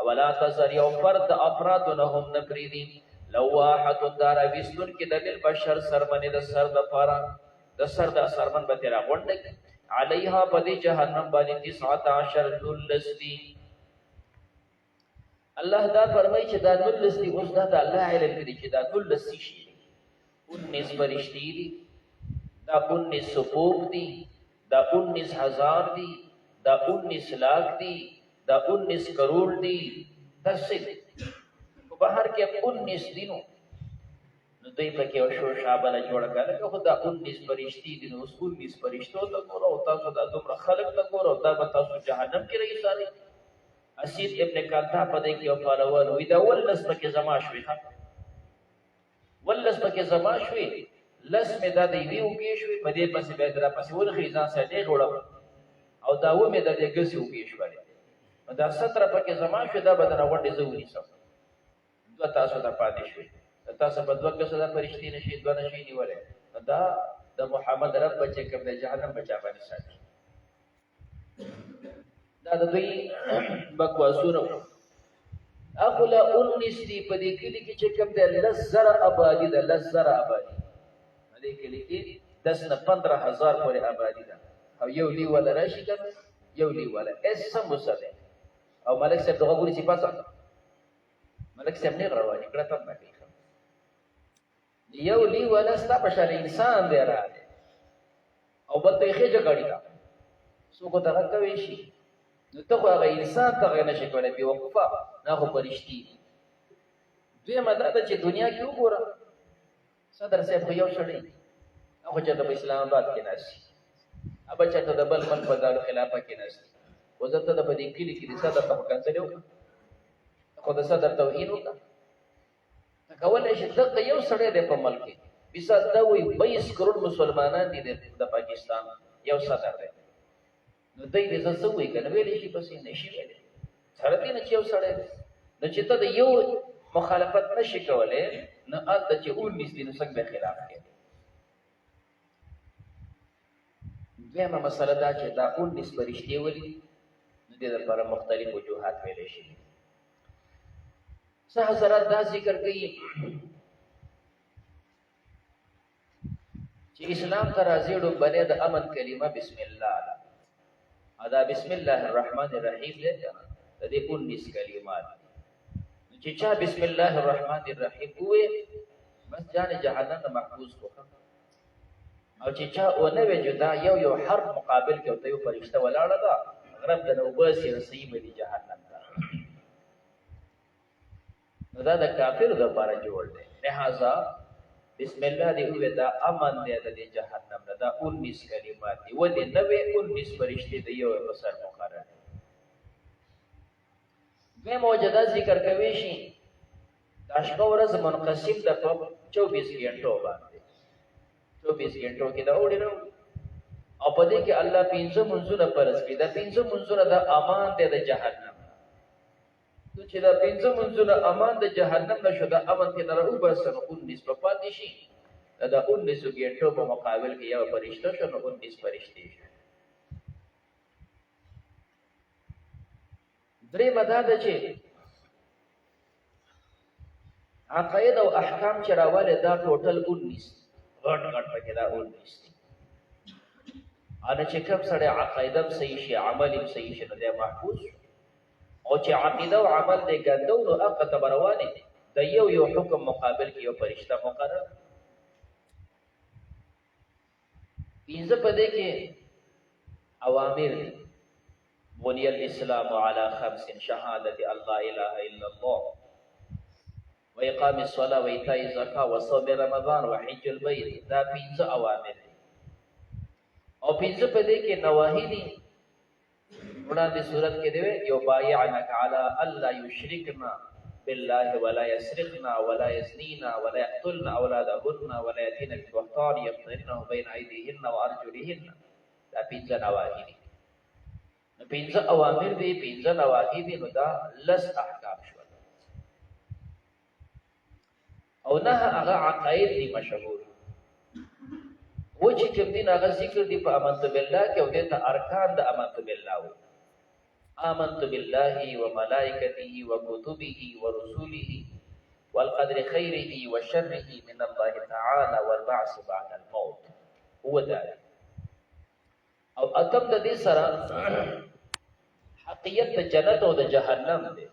اولا تزر یو فرد افرادنا هم نه پرېدي لواحت دار وستون کې د بشر سرمنه د سر د پارا د سر د سرمن به تیرا غونډه علیها بدی جهنم باندې 19 دلستی الله دا فرمایي چې دا 19 دي. اوس دا د الله علم دی چې دا 19 شي 19 فرشتي دي، دا 19 صفوف دي، دا 19,000 دي، دا 19 لاکھ دي، دا 19 کروڑ دي. داسې په بهر کې 19 دي نو دوی پکې او شو شابله جوړه کړه خو دا 19 فرشتي دي. نو اوس 19 فرشتو ته ګوره او تاسو دا دومره خلق ته ګوره او دا به تاسو جهنم کې رہی ساري. اسید ابن کلتا په دې کې او فالوان وي دا ولس پکې زما شوي ولس پکې زما شوي لس مې دا دی ویو کې شوي په دې پسې به درا پسې ولخي ځان سره دې غوړم او دا و مې د دې ګسي وکې شوي نو دا 17 پکې زما شوي دا بدن غونډې زوري سم دوه تاسو ته پاتې شوي تاسو په دوه کې صدا فرشتي نشي دوه نشي نیولې دا د محمد رب بچي کوم د جهنم بچا باندې ساتي. دا د دوی بکواسونو اخلا 19 دی په دې کلی کې چې کوم د لزر آبادی د لزر آبادی دې کلی کې 10 نه 15,000 پورې آبادی ده او یو دی ولا راشي کنه یو دی ولا اسم مسله او ملک صاحب دغه ګوري چې پاسه ملک صاحب نه رواني کړه ته نه یو لی ولا ستا په شان انسان دی راځي او بل ته خېجه غړی دا سو کو دغه کوي شي نو ته خو هغه انسان ته نشي کولای بي وقفه نه خو پرشتي دوی مدد چې دنیا کې وګوره صدر صاحب خو یو شړی هغه چې د اسلام آباد کې ناشي ابا چې د بل من په دار خلافه کې ناشي وزته د بدی کې کې صدر ته کنځلو خو د صدر توهین وکړه کولای شي دغه یو سړی د په ملک بيسا دا وي 22 کروڑ مسلمانان دي د پاکستان یو صدر دی نو دای دې څه وایي کنه ویلې شي پسې نشي ویلې سره دې نه چې یو سړی د چې ته د یو مخالفت نشي کولای نه الته چې 19 دي نو څنګه خلاف کوي. دیمه مسله دا چې دا 19 فرشتي ولي نو دې لپاره مختلف وجوهات ویلې شي. صح حضرات دا ذکر کوي چې اسلام ته راځي بلې د امن کلمه بسم الله ادا بسم الله الرحمن الرحیم دې د دې 19 کلمات چې چا بسم الله الرحمن الرحیم وې بس ځان جهنم محفوظ کو او چې چا ونه وجدا یو حرف مقابل کې او ته یو فرشته ولاړه ده غرب د نوباسي نصیب دي جهنم ته نو دا د کافر د لپاره جوړ دی. لہذا بسم الله دی وې دا امن دی د جهنم نه دا 19 کلمات دی و دې 19 فرشتي دی یو بسر مقرر دوی موجوده ذکر کوي شي دا شپه ورځ منقسم د 24 غنټو باندې 24 غنټو کې دا وړي نو او په دې کې الله 15 منځونه پرځ کړي دا 15 منځونه د امان دی د جهنم نو چې دا 15 منځونه امان د جهنم نشو دا امن کې نه راو بس 19 په پاتې شي دا 19 غنټو په مقابل کې یو فرشتہ شو 19 فرشتي درې مدد چې عقاید او احکام چې راواله دا ټوټل 19 غټ پکې دا 19 دي انا چې کوم سره عقایدم صحیح شي عملم صحیح شي نو دا محفوظ او چې عقیده او عمل دې ګندو نو هغه تبروانه د یو حکم مقابل کې یو فرشتہ مقرر پینځه پدې کې اوامر دي بني الاسلام على 5 شهاده الله اله الا الله واقام الصلاه وايتاء الزکات وصوم رمضان وحج البيت دا پینځه اوامر دي او پینځه پدې کې نواهی دي وړاندې صورت کې دی یو بایعنک علی الله یشرکنا بالله ولا يسرقنا ولا يزنينا ولا يقتلن اولادهن ولا ياتين ببهتان يفترينه بين ايديهن وارجلهن دا پنځه نواهی دي نو پنځه اوامر دي پنځه نواهی دي نو دا لس احکام شو او نه هغه عقاید دي مشهور و چې کوم دین هغه ذکر دي په امنت بالله کې او د ارکان د امنت بالله آمنت بالله وملائكته وكتبه ورسله والقدر خيره وشره من الله تعالى والبعث بعد الموت هو ذلك او اتم د دې سره حقیقت د جنت او د جهنم دی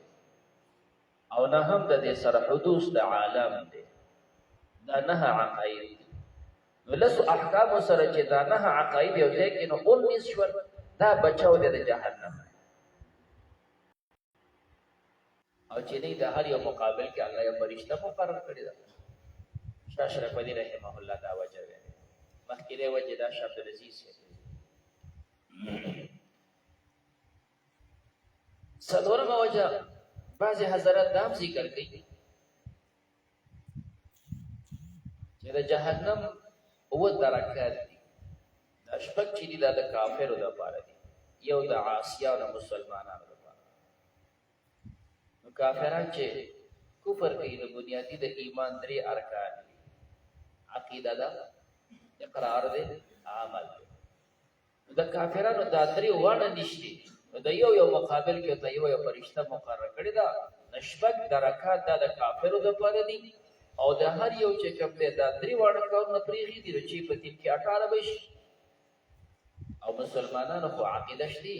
او نه هم د دې سره حدوث د عالم دی دا نه عقاید نو لسو احکام سره چې دا نه عقاید یو ځای کې نو 19 شول دا بچاو دی د جهنم او چې نه د هر یو مقابل کې الله یو فرشته مقرر کړی دا شاه شرف علي رحمه الله دا وجه وی مخکې وجه دا شاه عبد العزيز څلورمه وجه بعضی حضرات دام ذکر کوي چې د جهنم او درکات دي دا شپږ چې دي د کافرو لپاره دي یو د عاصیانو مسلمانانو لپاره نو کافران چې کفر کوي د بنیادی د ایمان درې ارکان دي عقیده ده اقرار ده عمل ده د کافرانو دا درې وانه نشته د یو مقابل کې ته یو فرشته مقرر کړی دا نشبک درکات د کافرو د پاره دي او د هر یو چې کوم دی دا درې وړ کارونه پریږي دي چې په دې کې 18 بشي او مسلمانانو خو عقیده شته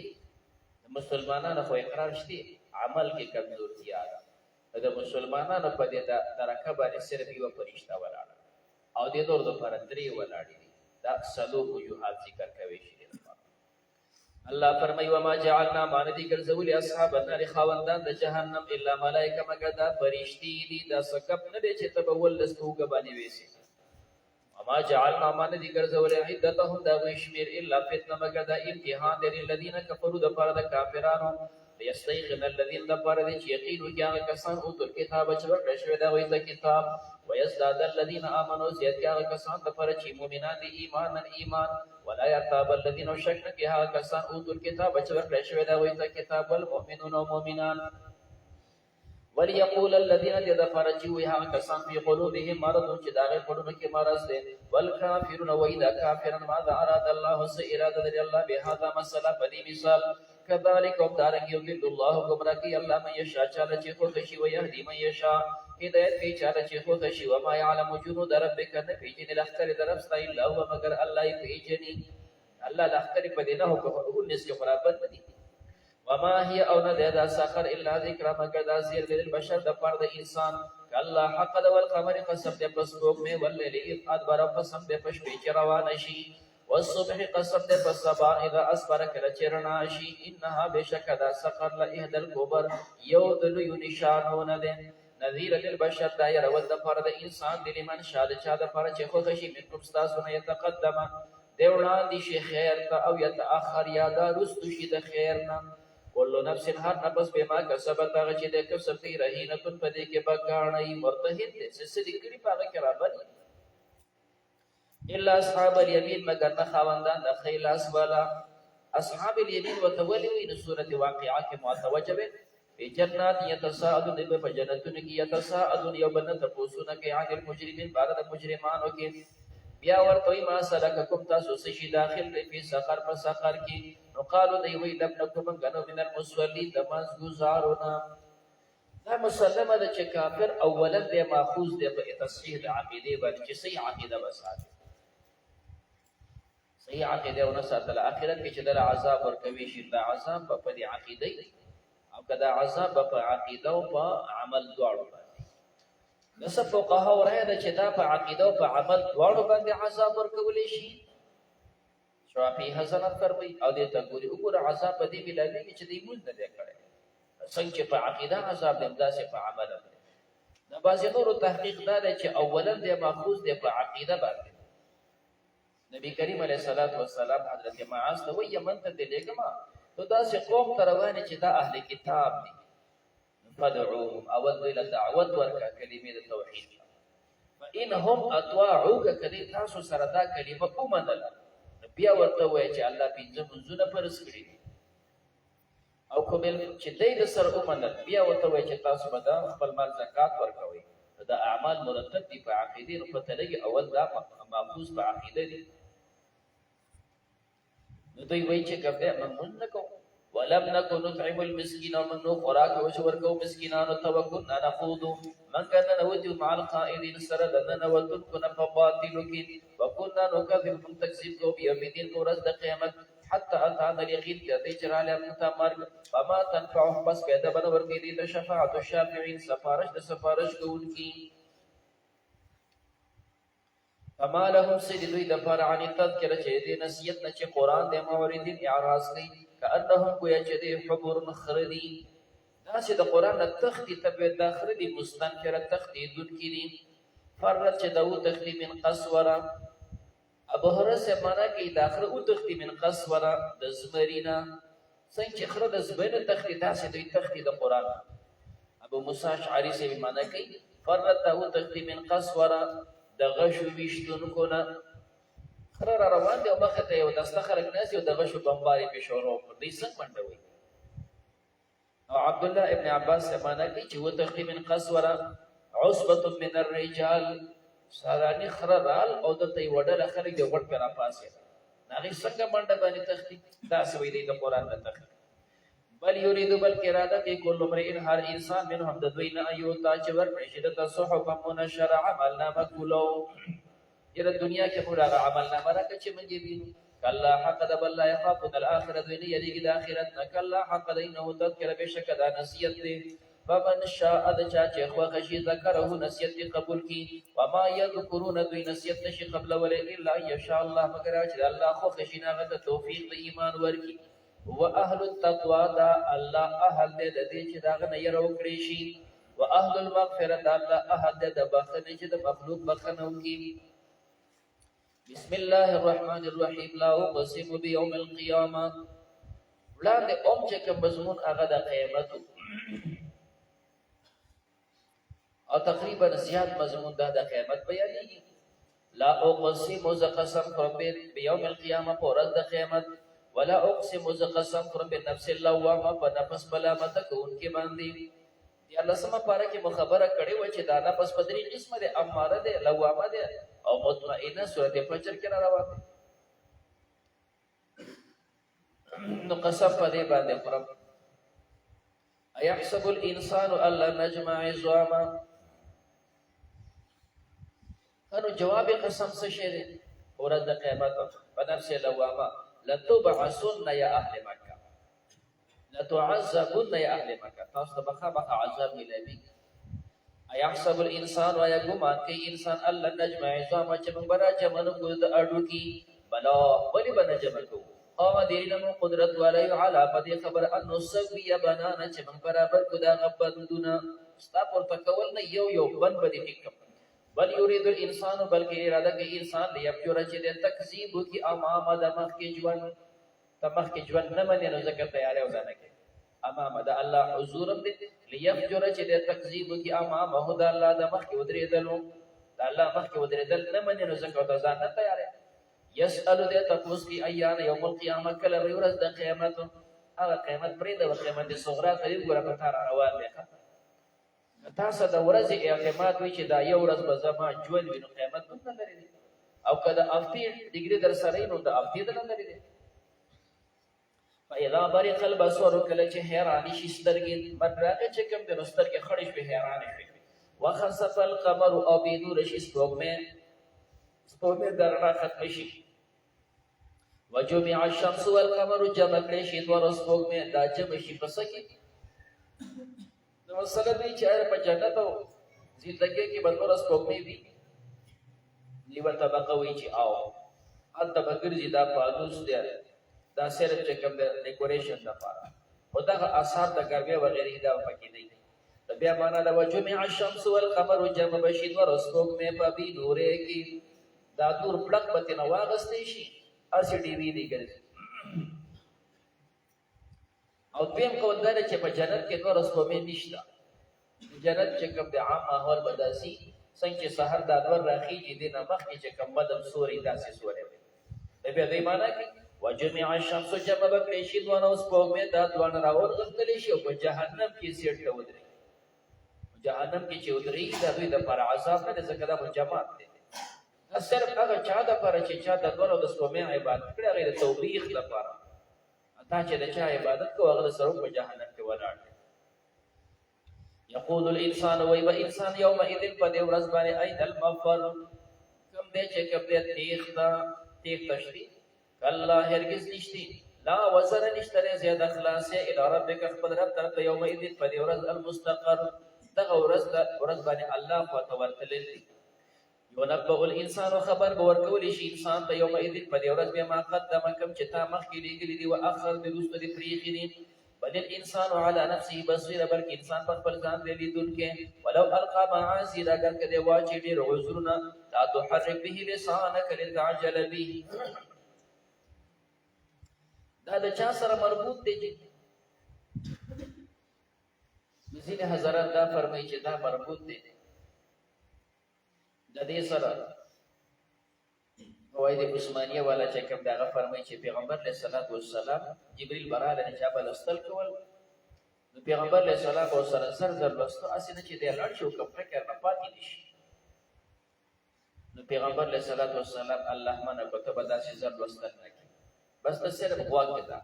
مسلمانانو خو اقرار شته عمل کې کمزورتیا ده د مسلمانانو په دې درکه باندې صرف یو فرشته ولاړه او د دور د پر درې ولاړې دي دا سلو وجوهات ذکر کوي شي الله فرمای و ما جعلنا ماندی ګرځول اصحاب النار خواندان د جهنم الا ملائکه مگر دا فرشتي دي دا سکب نه دي چې تبول لستوګه باندې وېسي وما جعلنا ماندی ګرځول عدتهم دا وشمیر الا فتنه مگر دا امتحان دي الذين كفروا د پر د کافرانو یستيقن الذين د پر دي چې یقین وکړي کسان او تل کتاب چې ورکړل شوی دا وایي کتاب ويزداد الذين امنوا زيادة كسان د پر چې مؤمنان دي ایمان ولا يرتاب الذين شكوا فيها كسان اوتوا الكتاب چې ورکړل شوی دا وایي کتاب والمؤمنون ومؤمنان وليقول الذين تدفرجوا ها كسان في قلوبهم مرض چې داغه پړونو کې مرض دي والكافرون واذا كافرا ماذا اراد الله سيراده الله بهذا مساله بدي مثال كذلك وبدارك يضل الله گمراهي الله من يشاء چاله چې خو شي ويهدي من يشاء هدايت کوي چاله چې خو شي وما يعلم جنود ربك نه پیجن الاختر درفستا الا هو مگر الله پیجني الله الاختر په دینه هو په نس کې خرابت دي وما هي او نه دا سخر الا ذکر مگر دا زیر دل بشر د پر د انسان کله حق د والقمر قسم د پسوک می وللی ادبر قسم د پشپی چروان شي والصبح قسم د پسبا اذا اصبر کله چرنا شي انها بشک دا سخر له اهد الكبر یو دل نشانون ده نذیر للبشر دا ير ود پر د انسان د لمن شاد چا د پر چې خو شي منکم استاسونه يتقدم دیوړان دي شي خیر ته او يتاخر یا دا رست شي د خیر نه کلو نفس هر نفس بما کسبت هغه چې د کسب کوي رهینه په دې کې بګاړی مرتهد دي څه دې کړي پاګه کې رابط الا اصحاب اليمين مگر نه خواندان د خیلاس والا اصحاب اليمين وتولوا ان سوره واقعه کې متوجب په جنات يتساءلون په جنتونو کې يتساءلون يوم تپوسونه کې عن المجرمين بعد د مجرمانو کې بیا ورته ما سلککم تاسو سشي داخل په سقر په سقر کې نو قالو دی وی لبنکم غنو من المصلين نماز گزارونه دا مسلمه ده چې کافر اولا د ماخوذ د تصحیح د عقیده باندې چې صحیح عقیده وساته صحیح عقیده او نساتل اخرت کې چې د عذاب ورکوي شي د عذاب په دې عقیده او کدا عذاب په عقیده او په عمل دواړو نس فقها ورایده چې دا په عقیده او په عمل دواړو باندې عذاب ورکول شي شافعي حضرت فرمایي او دې ته ګوري وګوره عذاب دې ملالي چې دې مونږ نه کړی څنګه چې په عقیده عذاب دې امداسه په عمل دا بعض نور تحقیق دا چې اولا دې ماخوذ دې په عقیده باندې نبی کریم علیه الصلاۃ والسلام حضرت معاذ ته وایي من ته دې لګما نو دا چې قوم تروانه چې دا اهل کتاب دي فدعوهم اول الى دعوت ورکا کلمه د توحید فانهم اطاعوك کدی تاسو سره دا کلمه ومنل بیا ورته وای چې الله پنځه منځونه فرض کړی او کومل چې دې د سر ومنل بیا ورته وای چې تاسو به خپل مال زکات ورکوي دا اعمال مرتب دي په عقیده او په تلګي اول دا ماخوذ په عقیده دي نو دوی وای چې کبه موږ نه کوو ولم نكن نطعم المسكين ومن خوراك وشوركو مسكينان توكلنا نخوض من كان نودي مع القائلين سردنا نودن كنا فباطل وكنا نكذب من تكذيب بيوم الدين ورز قيامت حتى اتى اتانا اليقين كدې چې راله موږ ته مرګ فما تنفعهم بس پیدا بنه ورکې دي ته شفاعت الشافعين سفارش د سفارش کوونکی فما لهم سید دوی د پر عن تذکر چې دې نصیحت نه چې قران د موریدین اعراض کوي کانهم کویا چې دې حبر خردي دا چې د قران د تختی تبع داخله دي مستنکره تختی دن کې دي فرت چې دو تختی من قسوره ابو هرره سے معنا کې داخله او تختی من قسوره د زمرینا څنګه چې خره د زبینه تختی داسې دوی تختی د قران ابو موسی اشعری سے معنا کوي فرت دو تختی من قسوره د غشو ویشتونکو نه خره را روان دی او مخه ته یو دسته خلک ناس یو د غشو بمباري په شورو پر دې څنګه منډوي او عبد الله ابن عباس سے معنا کوي چې و تختی من قسوره عصبه من الرجال سارانی خرال او دلته وډل خلک دی وډ کرا پاسه ناغي څنګه منډه باندې تختی تاسو وی دی د قران د تختی بل یرید بل اراده کې کول امرئ هر انسان منهم د دوی نه ایو تا چې ور پرشد ته صحف منشر عملنا مکلو یره دنیا کې موږ عملنا مرکه چې منځي وینو کلا حق د بل لا يخافون الاخره دوی نه یریږي د اخرت نه کلا حق د انه تذکر بشک دا نصیحت دی فمن شاء د چا چې خو خشي ذکره نصیحت قبول کی وما يذكرون دوی نصیحت نشي قبل ول الا ان شاء الله مگر چې الله خو خشي ناغه توفیق د ایمان ورکی واهل التقوى دا الله اهل دې د دې چې داغه نه ير وکړي شي واهل المغفرة دا الله اهل دې د بخنه چې د مخلوق بخنه وکي بسم الله الرحمن الرحيم لا اقسم بيوم القيامه وړاندې چې کوم مضمون هغه د قیامت او تقریبا زیات مضمون دا د قیامت بیانېږي لا اقسم قسم بيوم القيامه پر ورځ د قیامت ولا اقسم قسم بالنفس اللوامه فنفس ملامت کوونکی باندې دی الله سم پاره کې مخبره کړي و چې دا نفس په درې قسمه ده اماره ده لوامه ده او مطمئنه سورته فجر کې راوړل نو قسم په دې باندې پرم ايحسب الانسان الا نجمع عظاما انو جواب قسم څه شي ده ورځ د قیامت په نفس اللوامه لتبعثن يا اهل مكه لتعذبن يا اهل مكه تاسو بخا عذاب ملوي ايحسب الانسان ويغمان كي انسان الله نجمع عظام چې موږ راځه منو کو د اډو کی بلا ولي بنجم کو قادرین قدرت علی علی پدې خبر ان سوی بنانا چې موږ برابر کو دا غبندونه ستا پر تکول نه یو بن بدی حکم بل یرید الانسان بلکې اراده کوي انسان لیفجر چې د تکذیب کی امام د مخ کې ژوند تمخ کې ژوند نه مني نو ذکر تیار او ځنه کې امام د الله حضور دې لیفجر چې د تکذیب کی امام هو د الله د مخ کې ودرېدلو د الله مخ کې ودرېدل نه مني نو ذکر ته ځان نه تیار یسأل دې تاسو کی ایان یوم القیامه کله ورځ د قیامت هغه قیامت پرې د قیامت صغرا قریب ګره په تار روان دی تاسو د ورځې اعتماد وی چې دا یو ورځ به زما ژوند وینو قیامت نه لري او کله افتی ډیګری در سره نو د افتی د نه لري فاذا برق البصر کله چې حیران شي سترګې مرغه چې کوم د نستر کې خړې شوی حیران شي وخسف القمر او بنور شي سپوږمۍ درنه ختم شي وجمع الشمس والقمر جمع کړي شي دوه سپوږمۍ دا جمع شي پس کې مسله دی چې په جنت او زندګۍ کې بلورس کومې وي نیو طبقه وی چې او انت بغرزي دا پادوس دی دا صرف چې کوم ډیکوریشن لپاره او دا اثار د ګرمي وغیرہ دا پکې دی بیا معنا دا وجمع الشمس والقمر جمع بشید ورس کومې په بي نورې کې دا دور پړق پته نو واغستې شي ارسي ټي وي دی ګرځي او دویم کو دا چې په جنت کې نور رسومې نشته جنت چې کوم د عام ماحول بداسي څنګه سحر د انور راخیږي د نمخ کې چې کوم مدم سوري داسې سوري دی بیا دې معنا کې وجمع الشمس جمع بکړي شي دوه اوس په مې دا دوه راور غختلی شي په جهنم کې سیټ ودرې جهنم کې چې ودرې دا دوی د پر عذاب نه ځکه دا جماعت دي صرف هغه چا د پر چې چا د دوه اوس په مې عبادت کړي غیر توبېخ لپاره تا چې د چا عبادت کو هغه سره په جهنم کې ولاړ یقول الانسان وایو انسان یومئذ فدی ورځ باندې اين المفر کوم دې چې کوم دې تیخ تشری کله هرگز نشتی لا وزر نشتري زیاده خلاصه الى ربک خپل رب طرف یومئذ فلیورز المستقر دغه ورځ باندې الله خو تورتل ينبأ الانسان خبر بورکول شي انسان ته یومئذ فلیورز بما قدم کم چې تا مخکې لګلي دي واخر درست دي پریخي بل الانسان على نفسه بصير بلکې انسان په خپل ځان دی لیدونکي ولو القى معاذير اگر کده واچي ډېر عذرنا لا تحرك به لسانك لتعجل به دا د چا سره مربوط دی ځینې حضرات دا فرمایي چې دا مربوط دی د دې سره قواعد عثمانیه والا چې کوم دا فرمایي چې پیغمبر علیه الصلاۃ والسلام جبرئیل براله نه چا بلستل کول نو پیغمبر علیه الصلاۃ والسلام سر لستو اسنه چې د لړ شو کپړه کې نه پاتې نشي نو پیغمبر علیه الصلاۃ والسلام الله منه کتب داسې زر لستل نه کی بس ته صرف غواګ کړه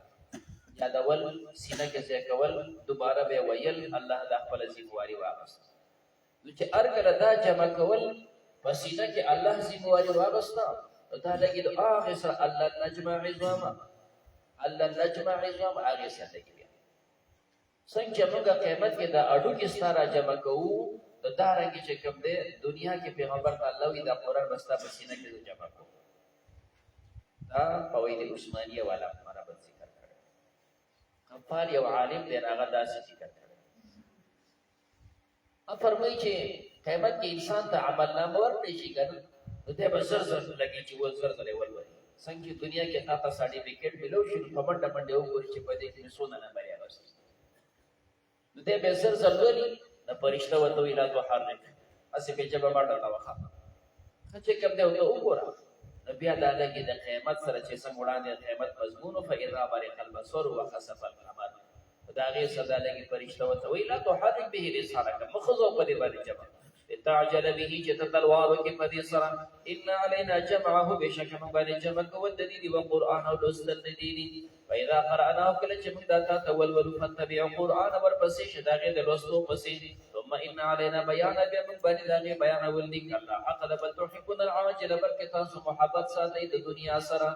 یادول سینه کې ځای کول دوباره به ویل الله د خپل ذمہواری واغست نو چې ارګه دا جمع کول پسینه کې الله ذمہواری واغستا دا لګي د هغه سره الله نجمع عظام هغه سره لګي څنګه موږ قیامت کې دا اډو کې ستاره جمع کوو دا رنګ چې کوم دی دنیا کې پیغمبر الله وی دا قرآن بستا پسینه کې جمع کوو دا قواعد عثمانیه والا معنا به ذکر کړي قفال یو عالم دی هغه داسې ذکر کړي فرمایي چې قیامت کې انسان ته عمل نامه ورکړي شي کنه نو ته به زر لګي چې زر ولولي څنګه دنیا کې تاسو سرټیفیکټ ملو شي په منډه وګورئ چې په دې کې څونه نمبر یې راځي نو ته به زر ولولي د پرشتہ وته ویلا تو حرک اسی په جبه باندې تا وخا چې کوم دی وګوره بیا دا لګي د قیامت سره چې څنګه وړاندې قیامت مضمون او فاذا برق البصر وخسف القمر دا غي صدا لګي فرشتہ وته ویلا تو حرک به لسانك مخزو په دې باندې جبه تعجل به چې تلوار کې په دې سره ان علينا جمعه بشکه باندې جمع کول د دې او قران او لوستل دي فاذا قراناه کله چې موږ دا تول فتبع قران ورپسې شداغه د لوستو پسې ثم ان علينا بيان به موږ باندې دا بیان ولني الله حق بل تحبون العاجل بلکې تاسو محبت ساتي د دنیا سره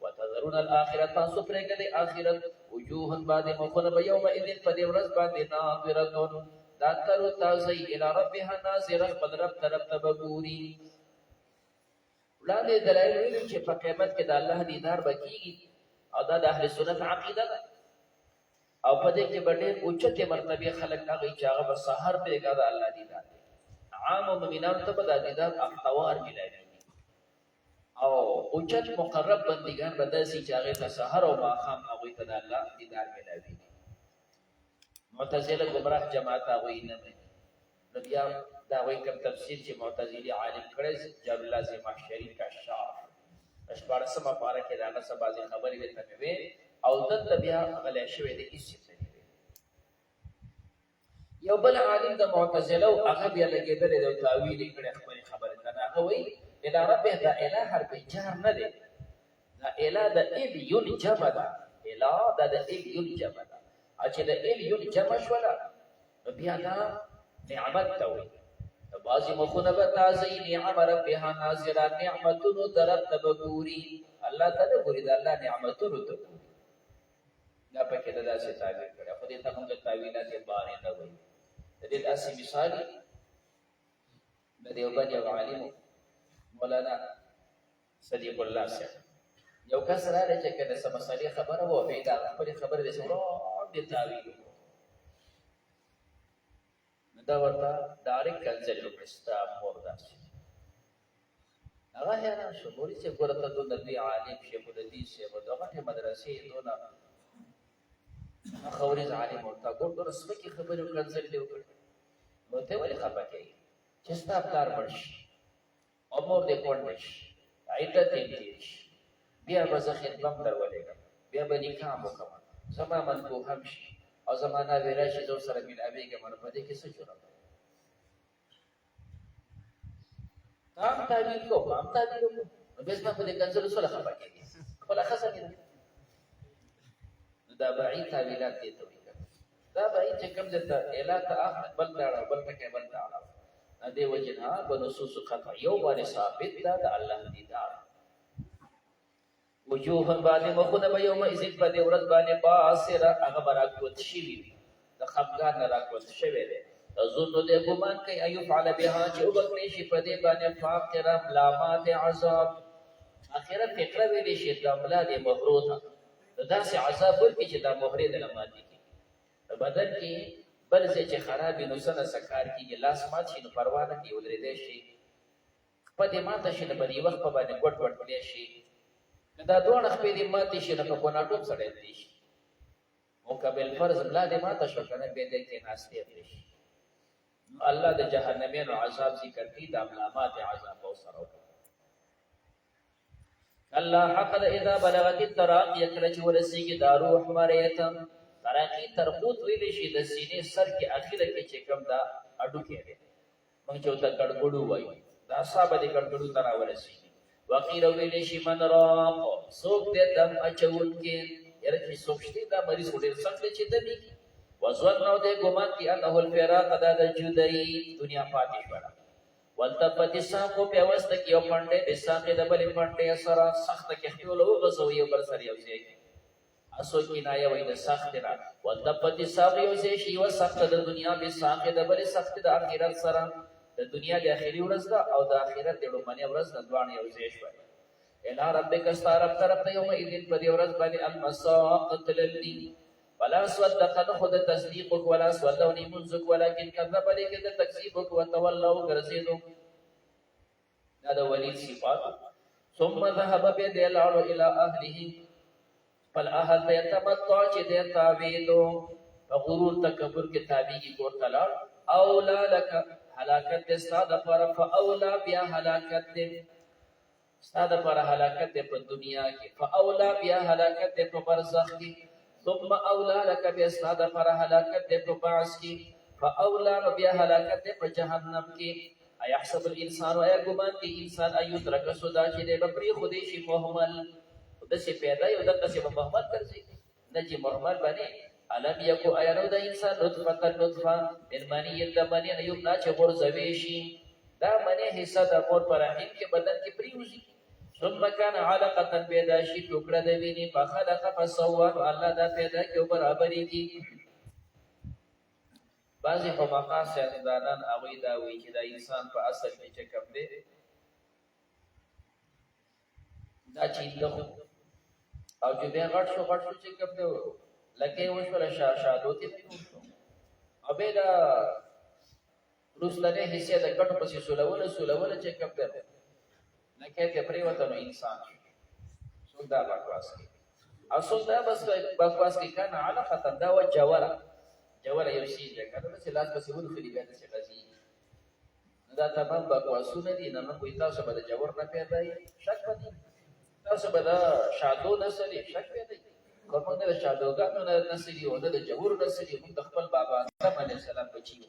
وتذرون الاخره تاسو پرېږه د اخرت وجوه بعد مخونه يومئذ فدورز باندې ناظرتون دا تر تازي الى ربها ناظره خپل رب طرف ته بګوري وړاندې دلایل ویل چې په قیامت کې د الله دیدار بکیږي او دا د اهل سنت عقیده ده او په دې کې باندې اوچته مرتبه خلک هغه چې هغه په سحر په کې د الله دیدار عام مومنان ته په دیدار اختوار ملایي او اوچت مقرب بندگان بداسي چې هغه ته سحر او ماخام هغه ته د الله دیدار ملایي معتزله گمراه جماعت هغه نه نو بیا دا وایي کوم تفسیر چې معتزلی عالم کړي جل الله زمحشری کشاف اشبار سما پاره کې دا څه بازي خبرې وته وي او دلته بیا غلې شوې دي هیڅ څه نه یو بل عالم د معتزله هغه بیا لګیدل د تعویل کړي خبرې کنه هغه وایي اله ربه دا اله حرف جر نه دی دا اله د ال یون جمع ده اله د ال یون جمع ده چې د ال یون جمع شولا بیا دا نعمت ته وایي بعضی مخونه به تازه نعم ربها ناظره نعمتونو طرف ته بګوري الله تعالی ګوري د الله نعمتونو ته دا پکې دا څه تعبیر کړه خو دې ته هم د تعویلات باندې نه وایي د دې اصلي مثال د دیوبند یو عالم مولانا صدیق الله صاحب یو کس راځي چې کله سم مسالې خبره وو به دا خپل خبره دې څورو د تعویل دا ورته ډایرک کنسل وکړستا مورداس هغه هغه شمولي چې ګورته د نبی عالم شیخ الحدیث شه دغه مدرسې دونه خوريز عالم ورته ګور رسمي خبرو کنسل دی وکړ نو ته ولې خپه کېږي چې ستا پلار مرشي عمر دې کونډش عیدت دې بیا به زه خدمت درولېږم بیا به نکاح وکړم زما من کو هم شي او زمانہ ویرا شي زو سره ملاوي کې مر پدې کې څه جوړه تام تعبیر کو هم تعبیر کو بس ما په دې کنځل سره خبره کېږي خلا خاصه نه دا بعید تعبیرات دي ته وایي دا بعید چې کوم ځای ته اله ته احمد بل داړه بل پکې بل داړه دې وجنه بنصوص قطع یو باندې ثابت ده د الله دیدار وجوه باندې مخونه به یوم اذن په دې ورځ باندې باسره هغه براکوت شي د خفګان نه راکوت شوی دی تظن دې ګمان کوي ایو فعل بها چې وبکړي شي په دې باندې فاقره لامات عذاب اخره فکر ویلې شي د املا دې مهروته داسې عذاب ورکړي چې دا مهرې د لماتي کی بدن کې بل څه چې خراب نو سره سکار کیږي لاس مات شي نو پروا نه کوي ودرې دې شي په دې ماته شي په دې وخت په باندې ګډ ګډ کړی شي دا دوه خپې دې ماتې شي نو په کوناټوم سره دې شي مقابل فرض بلا دې ماته شو کنه به دې کې ناشته دې شي الله د جهنميانو عذاب ذکر کوي د علامات عذاب او سره الله حق اذا بلغت التراقي کله چې ورسیږي دارو حمریتم تراقي ترقوت ویل شي د سینې سر کې اخیره کې چې کوم دا اډو کې دی موږ چې وتا ګړګړو وایو دا صاحب دې ګړګړو ترا ورسیږي وقيل ویل شي من راق سوق دې دم اچول کې یره چې سوچتي دا مریض وړي سخت چې دمي وزن نو دې ګمان کې انه الفراق د جدای دنیا پاتې شوړه والتفت الساق په واسطه کې یو پنده به ساق د بلې پنده سره سخت کې خپل او غسو یو بل سره یو ځای اسو کې نایا وای د سخت را والتفت الساق یو ځای شي او سخت د دنیا به ساق د بلې سخت د اخرت سره د دنیا د اخري ورځ او د اخرت د لومړنۍ ورځ د دوه یو ځای شوی الا ربک استرب طرف ته یوم اذن په دې ورځ باندې المساق تللی ولا صدق خود تصديق ولا صدقني منزك ولكن كذب لك تكذيبك وتولوا غرزيدو هذا ولي صفات ثم ذهب بدلال الى اهله فالاهل يتمتع جد تابيدو غرور تکبر کے تابع کی کو تلال اولا لك هلاکت استاد پر فاولا بیا هلاکت استاد پر هلاکت په دنیا کې فاولا بیا هلاکت په برزخ کې ثم اولا لك باسناد پر هلاکت په باعث کې فاولا بیا هلاکت په جهنم کې ايحسب الانسان اي ګمان کې انسان ايو ترک سودا چې د بپری خودي شي محمل د څه پیدا یو د څه محمد ګرځي د چې محمد باندې علم یکو ايرو د انسان نطفه من منی یلمنی ایو نا چې ورزوي شي دا منی حصہ د مور پر رحم کې بدن کې پریوزي ثم كان علقه پیدا شي ټوکړه د ویني فخلق فسوى الله دا پیدا کیو برابرۍ کی بعضی حماقان سیاستدانان هغه دا وی چې دا انسان په اصل کې چې کوم دی دا چې له او چې به غټ شو چې کوم دی لکه وشول شادوتی نه وشو ابه دا روسلنه حصے د کټ پسې سولول چې کوم دی لکه ته پریوتنو انسان څوک دا بکواس کوي او څوک دا بس بکواس کوي کنه علاقه دا و جوړه یو شی ده کنه چې لاس پسې ونه خلی بیا چې غزي دا تمام بکواسونه دي نه کوئی تاسو به جوړ نه پیدا شک پدې تاسو به دا شادو نسلی شک پیدا کومه د شادوګانو نه نسلی او د جوړ نسلی موږ خپل بابا آدم علی السلام بچیو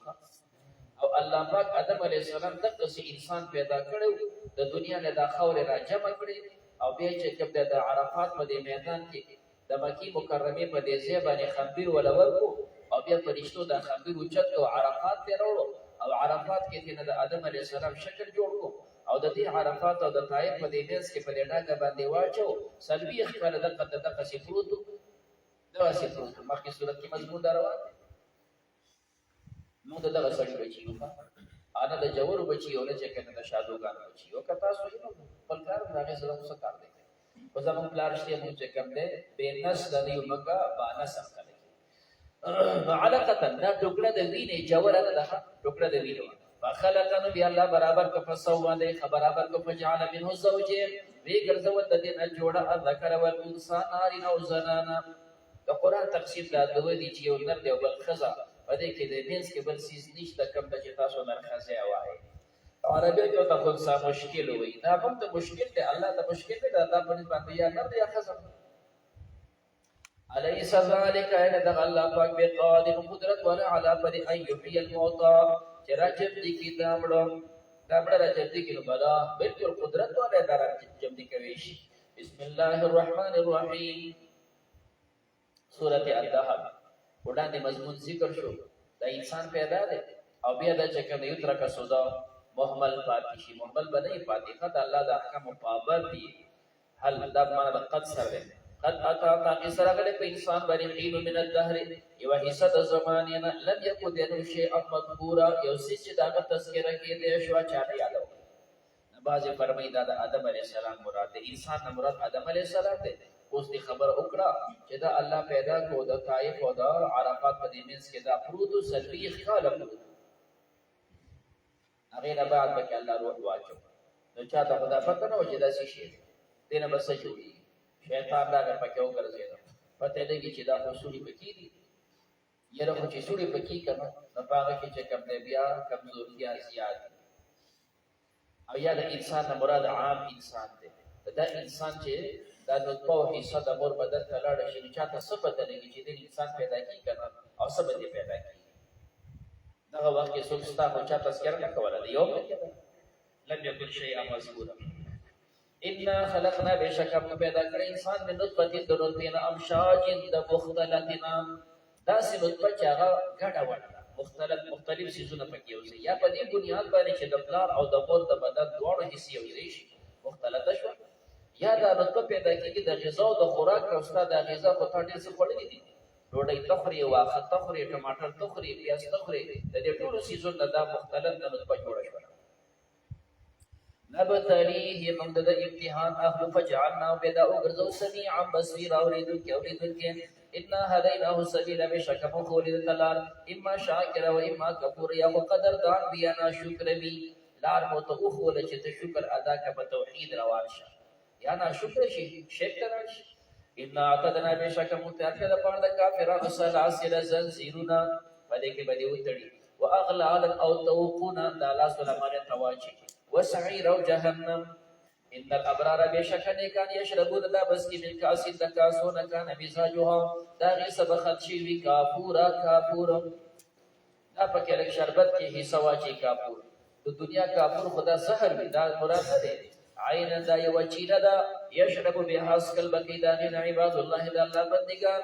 او الله پاک آدم علیہ السلام دغه انسان پیدا کړو د دنیا له دا خور را جمع کړي او بیا چې کوم د عرفات په میدان کې د مکی مکرمه په دې ځای باندې خنبیر ولورکو او بیا فرشتو د خنبیر اوچت او عرفات ته راوړو او عرفات کې د آدم علیہ السلام شکل جوړ کو او د دې عرفات او د طائف په دې بیس کې په ډاګه باندې واچو سلبي خپل دغه صفروت دا صفروت مخکې صورت کې مضمون دروا نو دغه سړی بچیو انا د جوړ بچیو نه چې کنه د شادوګان بچیو کتا سوې نو خپل کار راغی زړه څه کار دی په زمون پلارشته مو چې کوم دی بینس د دیو مکا بانس خلک علقه دا ټوکړه د وینې جوړه ده ټوکړه د وینې فخلقن بی الله برابر کو فسوا ده برابر کو فجعل منه زوجين وی ګرځو د دې نه جوړه ذکر او انثى نارین او زنانا د قران تفسیر دا دوه دي چې یو نر دی او بل خزا پدې کې د مینس کې بل سیس نشته کوم چې تاسو مرخصه وایي عربی کې تاسو څه مشکل وي دا هم ته مشکل دی الله ته مشکل دی دا په نسبت باندې یا نر یا خزم الیس ذلک ان د الله پاک به قادر قدرت ولا علی پر ان یحیی الموتى چرچب دي کې دامړو راځي کې نو بلا بالکل قدرت ولا راځي دي کوي شي بسم الله الرحمن الرحیم سورۃ الدهر وړاندې مضمون ذکر شو دا انسان پیدا دی او بیا د چکه یو تر کا سودا محمل فاتحی محمل بنئ فاتحه د الله د احکام پابند دي هل دا معنا د قد سره ده قد اتا تا سره غلې په انسان باندې حين من الدهر یو حصہ د زمانه لم يكن ذو شيء مذكورا یو چې دا تذکرہ کې دې شو چا نه یادو بعض فرمایي دا د آدم علیه السلام مراد دی انسان نه مراد آدم علیه السلام دی اوس دی خبر وکړه چې دا الله پیدا کو د طائف او د عرفات په دې منځ کې دا پرود سلبي خالق هغه نه بعد به الله روح واچو نو چا ته خدا پته نه و چې دا شي دینه بس جوړي شیطان دا پکې وګرځي پته لګي چې دا اصولي پکې دي یره خو چې سوري پکې کنه نو هغه کې چې کوم دی بیا کمزورتیا زیات او یا د انسان نه مراد عام انسان دی دا انسان چې دا نطفه او حصہ د مور بدن ته لاړ شي چې تاسو څه پته لګي چې د انسان پیدا کی کنه او څه به پیدا کی دا وخت کې څوک ستا او چا تذکر نه کوله دی یو لم یکن شیئا مذکورا ان خلقنا بشکم پیدا کړ انسان د نطفه د نطفه امشاج د مختلطنا دا سي نطفه چې هغه ګډه وړه مختلف سيزونه پکې اوسي یا په دې بنیاد باندې چې د پلار او د مور د بدن دواړو حصے یو شي مختلطه شو یا دا نطفه پیدا کېږي د غذا او د خوراک راوسته د غذا په ټاټې څخه خورلې دي ډوډۍ تخري واخه تخري ټماټر تخري پیاز تخري د دې ټولو سيزونو دا مختلف د نطفه جوړه شو نبتلیه موږ د امتحان اخلو فجعلنا بدا وګرځو سميعا بصيرا اوریدونکي ان هديناه السبيل بشك مخول الدلال اما شاكر و اما كفور یا قدر دان بیا نا شکر بی لار مو ته خو له چې ته شکر ادا ک په توحید روان شه یا نا شکر شي شرک راشي ان اعتدنا بشك متاخر پاره د کافرانو سلاسل زنجیرنا باندې کې باندې وتړي واغلال او توقنا د لاس لمانه تواچی وسعير جهنم ان الابرار بشكن كان يشربون دا بس کی من کاس تکاسون کان مزاجها دا غي سبخت شي وی کافورا کافور دا پکې لک شربت کې حصہ واچي کافور د دنیا کافور خدا سحر دا مراد ده عین دا یو چیرا دا يشرب بها اسکل بقي دا غي عباد الله دا الله بندگان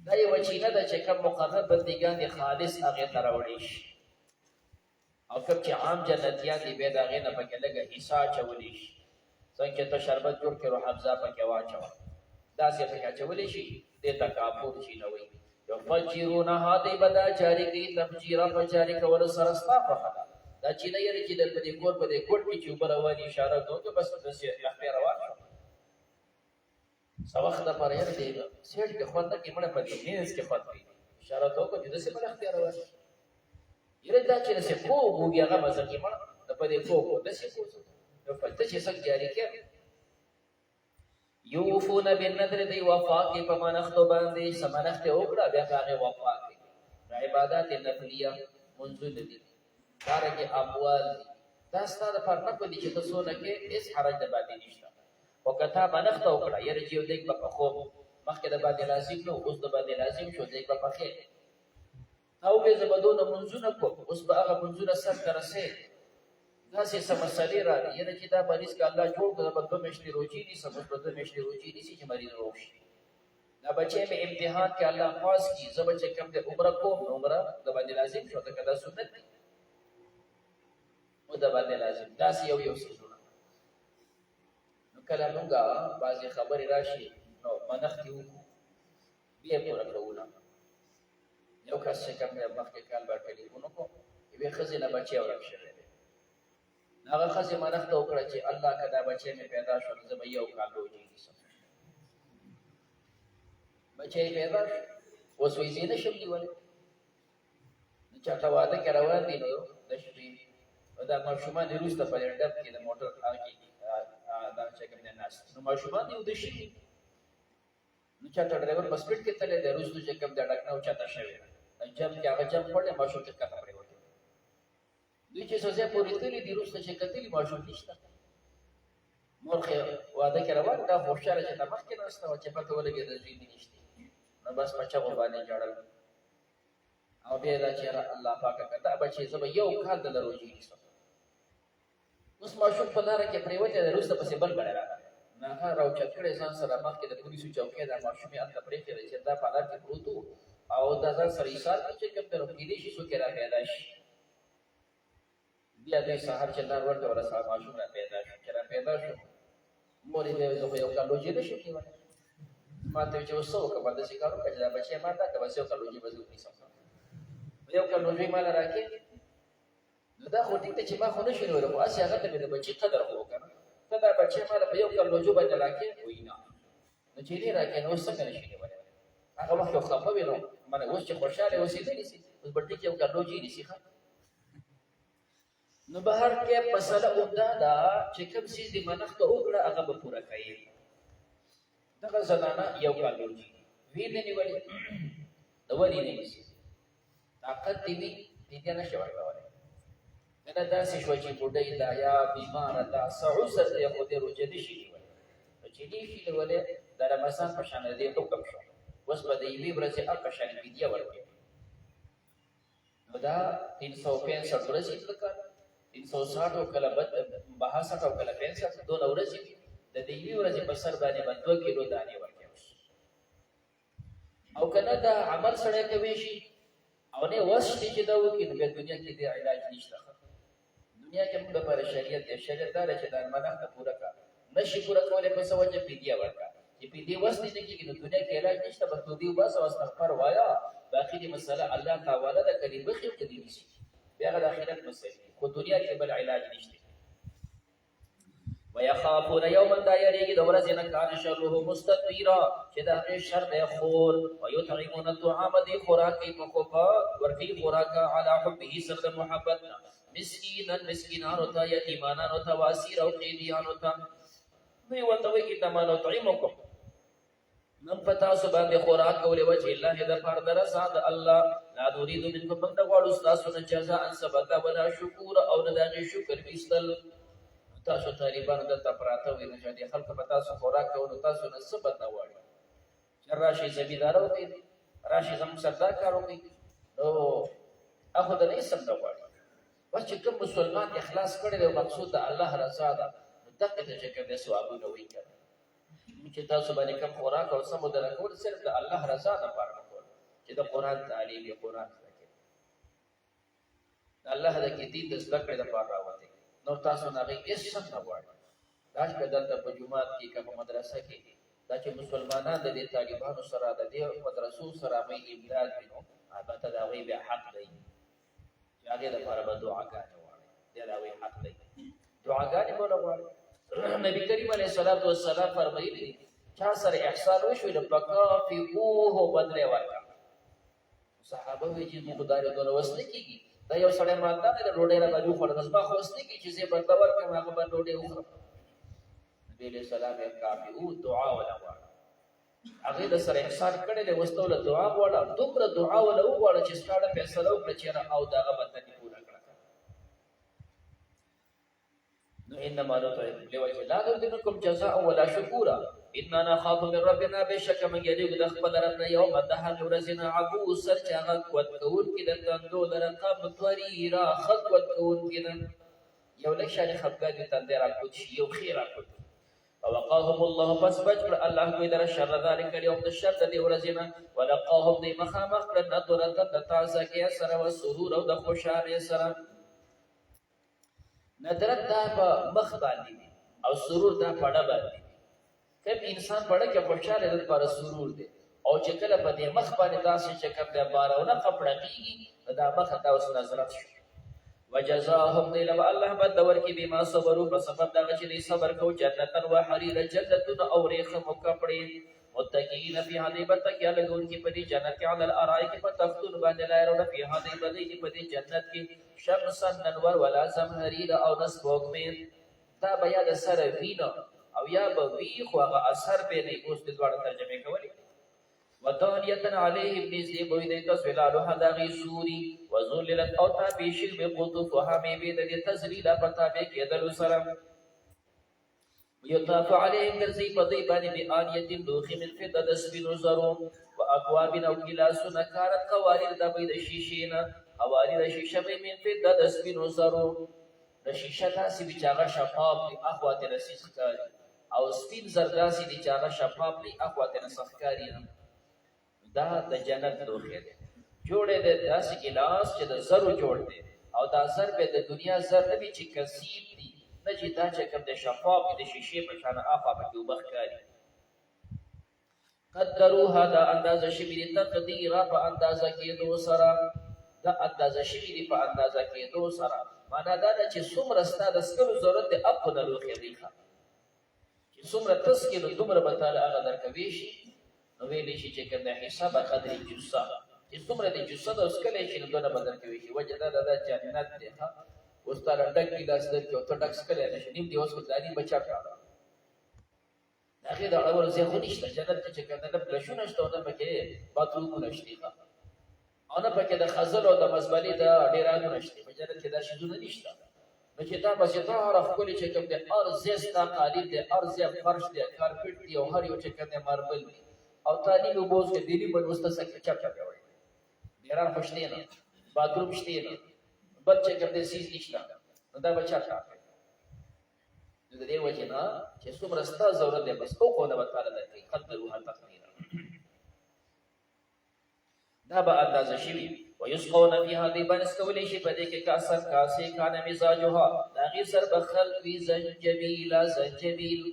دا یو چیرا دا چې کوم مقرب بندگان خالص هغه تراوړي او کوم چې عام جنتیان دی به دا غینه پکې لګه حصہ چولی شي څنګه ته شربت جوړ کړو حفظه پکې واچو دا څه پکې چولی شي د تکابر شي نه وي یو فجرون هادي بدا جاری کی تفجیرا فجاری کول سرستا په خدا دا چې نه یری چې د دې کور په دې کوټ کې چې وبرواني اشاره کوي بس د اختیار واچو سوخت پر یې دی سیټ کې خوند کې مړه پدې هیڅ کې خوند اشاره کوي چې د څه په اختیار واچو یره دا چې څه کو وګیا هغه مزه کې مړه د پدې کو د څه کو نو پته چې څنګه جاری کې یوفون بالنذر دی وفا کې په منخت باندې سمنخت وکړه بیا هغه وفا کې عبادت نفلیه منزل دي کارګه اموال دا ستاره پر نه پدې چې تاسو نه کې اس حرج د باندې نشته او کته منخت وکړه یره چې دیک په خو مخکې د باندې لازم نو اوس د باندې لازم شو دیک په خیر او به زبدون منزونه کو اوس به هغه منزونه سر ترسه دا څه مسلې را دي یره چې دا مریض ک الله جوړ کړه په 2 میاشتې روزي دي سبب په 2 میاشتې روزي دي چې مریض روشي دا بچې په امتحان کې الله خاص کی زبر چې کم د عمره کو عمره د باندې لازم شو ته کدا سنت دي او د باندې لازم دا یو څه نو کله موږ بعضی خبرې راشي نو منختیو بیا پورا کوونه یو کس چې کوم مخکې کال به ټلیفون وکړو یوې ښځې نه بچی ورک شوی دی هغه ښځې منښته وکړه چې الله که دا بچی مې پیدا شو نو زه به یو کال روژې نیسم بچی پیدا شو اوس وایي زه یې نشم نیولی نو چاته واده کې روان دي نو د شپې دا ماشومان دې وروسته په دې ډب کې د موټر هغه کې دا چې کوم دی ناست نو ماشومان دې وده شي نو چاته ډرایور په سپیډ کې تللی دی وروسته چې کوم دی ډک نه اوچاته شوی جم کې هغه جم پړلی ماشوم چې کته پرېوتی دوی چې څه ځای پورې تللي دي وروسته چې کتلي ماشوم نشته مور واده کې روان دا هوښیاره چې دا مخکې ناسته وه چې پته ولګېده زوی دې نشته نو بس په چغو باندې ژړل او بیا دا چې الله پاکه که دا بچې زه به یو کال دله روژې نیسم اوس ماشوم په لاره کې پرېوتی دی وروسته پسې بل ګړی راغلی نه هغه راوچت کړی ځان سره مخکې د پولیسو چوکۍ دا ماشوم یې هلته پرېښی دی چې دا په لار کې پروت و او دا ځان سره ایثار کړي چې کوم دی نو کېدای شي څوک یې را پیدا شي بیا دوی سهار چې لار ورته وله ماشوم را پیدا شو چې را پیدا شو مورې بیا زه خو یو کال لوجې نه شم کېدلی ما ته وایي چې اوس څه وکړم ما داسې کار وکړه چې دا بچی ما راکړه بس یو کال لوجې به زه ونیسم یو کال لوجې ما له راکړې نو دا خو ټیک ده چې ما خو نه شو نیولی خو هسې هغه ته مې د بچي قدر خو وکړه ته دا بچی ما له په یو کال لوجو باندې راکړې وایي نه نو چې دې راکړې نو اوس څنګه نه شي نیولی هغه وخت یو خفه وي نو مانه اوس چې خوشحاله اوسېدلی سي اوس به ټیک یو کال لوجې نیسي ښه نو بهر کې مسله همدا ده چې کوم څیز دې منښته وکړه هغه به پوره کوي دغه زنانه یو کال لوجې وی دې نیولې د ولې نه نیسي طاقت دې وي دې نه شي ورکولی نه داسې شوه چې بوډۍ ده یا بیماره ده څه عسر دی خو دې روژه نه شي نیولی نو چې نه شي نیولی د رمضان په شان د دې حکم شو اوس به د یوې ورځې هغه شان فدیه ورکوي نو دا 365 ورځې پکار 360 او کله 62 او کله 65 دونه ورځې د دې یوې ورځې په سر باندې 2 کیلو دانې ورکوي او کنه دا عمل سره کوي شي او نه وسته چې دا وکړي نو په دنیا کې د علاج نشته دنیا کې موږ لپاره شریعت دی شریعت دا چې د منښت پوره کا نشي پوره کولای په سوجه فدیه ورکا چې فدیه وسته نه کېږي نو دنیا کې علاج نشته بس تو دی بس او استغفار وایا باقي دې مسله الله تعالی د کلی بخیر کې دي شي بیا د اخرت مسله خو دنیا کې بل علاج نشته ويخافون يوما دا يريږي د ورځې نه کان شره مستطيرا چې دا غي شر دی خور ويطعمون الطعام دي خوراکي په کوپا ورکی خوراکا على حبه سر محبت مسکینا مسکینان او یتیمانان او واسیر او قیدیان او دوی ورته وایي انما نطعمكم نن پتا سو باندې خوراک کولې و چې الله دې پر درسا د الله لا نريد منكم من دغواړو تاسو نه جزاء ان سبتا ولا شکور او نه دغه شکر وستل تاسو طالبانو دلته پراته وي چې دې خلک په تاسو خوراک کوو تاسو نه سبت نه وایي چې راشي زمیدار وي راشي زموږ سردار کار وکړي نو هغه د نه سم نه وایي بس چې کوم مسلمان اخلاص کړي او مقصود د الله رضا ده دغه ته چې کوم ثوابونه وي کړي چې تاسو باندې کوم خوراک او سم درکول صرف د الله رضا لپاره کول چې د قران تعلیم یې قران راکړي الله د کې دین د ذکر لپاره راوځي نو تاسو نه غي هیڅ څه نه وایي دا چې دلته په جمعات کې کوم مدرسه کې دا چې مسلمانان د دې طالبانو سره د دې مدرسو سره مې امداد وینو البته دا وی به حق دی چې هغه لپاره به دعاګانې وایي دا وی حق دی دعاګانې کوله وایي نبی کریم علیه الصلاۃ والسلام فرمایلی چا سره احسان وشو د پکافیوه بدله ورکړه صحابه وی چې مقدار دونه وسنه کیږي دا یو سړی مالدار دی روډې را باندې خور د ځما خوسته کی چې زه بدله ورکړم هغه باندې روډې وخورم نبی علیہ السلام یې کافیو دعا ولا وړه هغه د سره احسان کړي له وستوله دعا وړه دومره دعا ولا وړه چې ستاره فیصله وکړه چې او داغه بدله پوره کړه نو انما نطعم لوجه لا نريد منكم جزاء ولا شكورا اننا نخاف من ربنا بشك من يليق د خپل ربنا يوم الدهر ورزنا عبوس سرچا وتكون كده تندو درقم طريرا خطوت كون كده یو لک شان خفګا دي تندرا کوچ یو خیره کوچ فوقاهم الله فسبجر الله کوي در شر ذلك اليوم الشر دي ورزنا ولقاهم دي مخامخ نظرت تازه کې سره او سرور او د خوشاله سره ندرت دا په مخ باندې او سرور دا پړه باندې کله انسان پړه کې خوشاله د پر سرور دی او چې کله په دې مخ باندې داسې چې کوم د بارونه کپړه کیږي دا مخ ته اوس نظرت شي وجزاهم ذل الله بدور کې بما صبروا په سبب دا چې صبر کو جنتن و حریر جنتن او ریخم کپړې متقین فی حدیبت کې لګون کې په دې جنت کې علی الارائک په تختون باندې لایرونه فی حدیبت کې په دې جنت کې شمسن انور ولا زمهریر او نسبوک می دا بیا د سره وینو او یا به وی خو هغه اثر به نه اوس د دوړ ترجمه کوي وتانیتن علیه ابن ذی بوید تسویلال حداغی سوری وذللت او تابیشل بقطف وحمی بید تزلیل پتابه کېدل سره ويطاف عليهم ذي فضيبان بآنية لوخ من فضة سبن زرو وأكواب أو كلاس كانت قوارير دبيد الشيشين قوارير الشيشة من فضة سبن زرو الشيشة داسي بچاغا شفاف لأخوات نسخكاري او سپین زرداسي بچاغا شفاف لأخوات نسخكاري دا د جنت لوخه ده جوړه ده داسې ګلاس چې د زرو جوړ دی او دا زر به د دنیا زر نه وي چې کثیب دي نه چې دا چې کوم د شفاف د شیشې په شان آفا پکې اوبه ښکاري. قدروها دا اندازه شوي دي تقدیرا په اندازه کېدو سره، دا اندازه شوي دي په اندازه کېدو سره. معنا دا ده چې څومره ستا د څکلو ضرورت دی اب په نه لوښېږي ښه، چې څومره تسکې نو دومره به تعالی هغه درکوي شي. نو ویلی شي چې کوم د حساب قدر جثه، چې څومره د جثه د څکلی شي نو دونه به درکوي شي. وجه دا ده جنت دی ښه، اوس تا له ډک ګیلاس درکړي او ته ډک څکلی نه شي، نیم دې اوس دانې به چپ کړه. د هغې د اړولو ځای خو نشته. جنت کې چې کوم نه فلشونه شته او نه پکې باترومونه شته ښه، او نه پکې د خزل او د مزبلې د ډېرانونه شته. په جنت کې دا شیزونه نشته. نو چې تا بس دا هر ښکلي چې کوم دی هر ځای ستا قالین دی، هر ځای فرش دی، کارپېټ دی، او هر یو چې کوم دی ماربل دی، او تعلیم اوبه اوس کې دیني بل اوس ته څه چپ چپ وایي، ډېران خو شته نه، باتروم شته نه، بل چې کوم دی سیز نشته، نو دا به چپ چپ وایي. نو د دې وجې نه چې څومره ستا ضرورت دی بس وکړو، به تعالی درکوي. قدروها تقدیرا، دا به اندازه شوي. ویسقون فیها دی بنس کولی شي په دې کې کاسر کاسې کان مزاجها، د هغې سر به خلق وي زنجبیلا زنجبیل.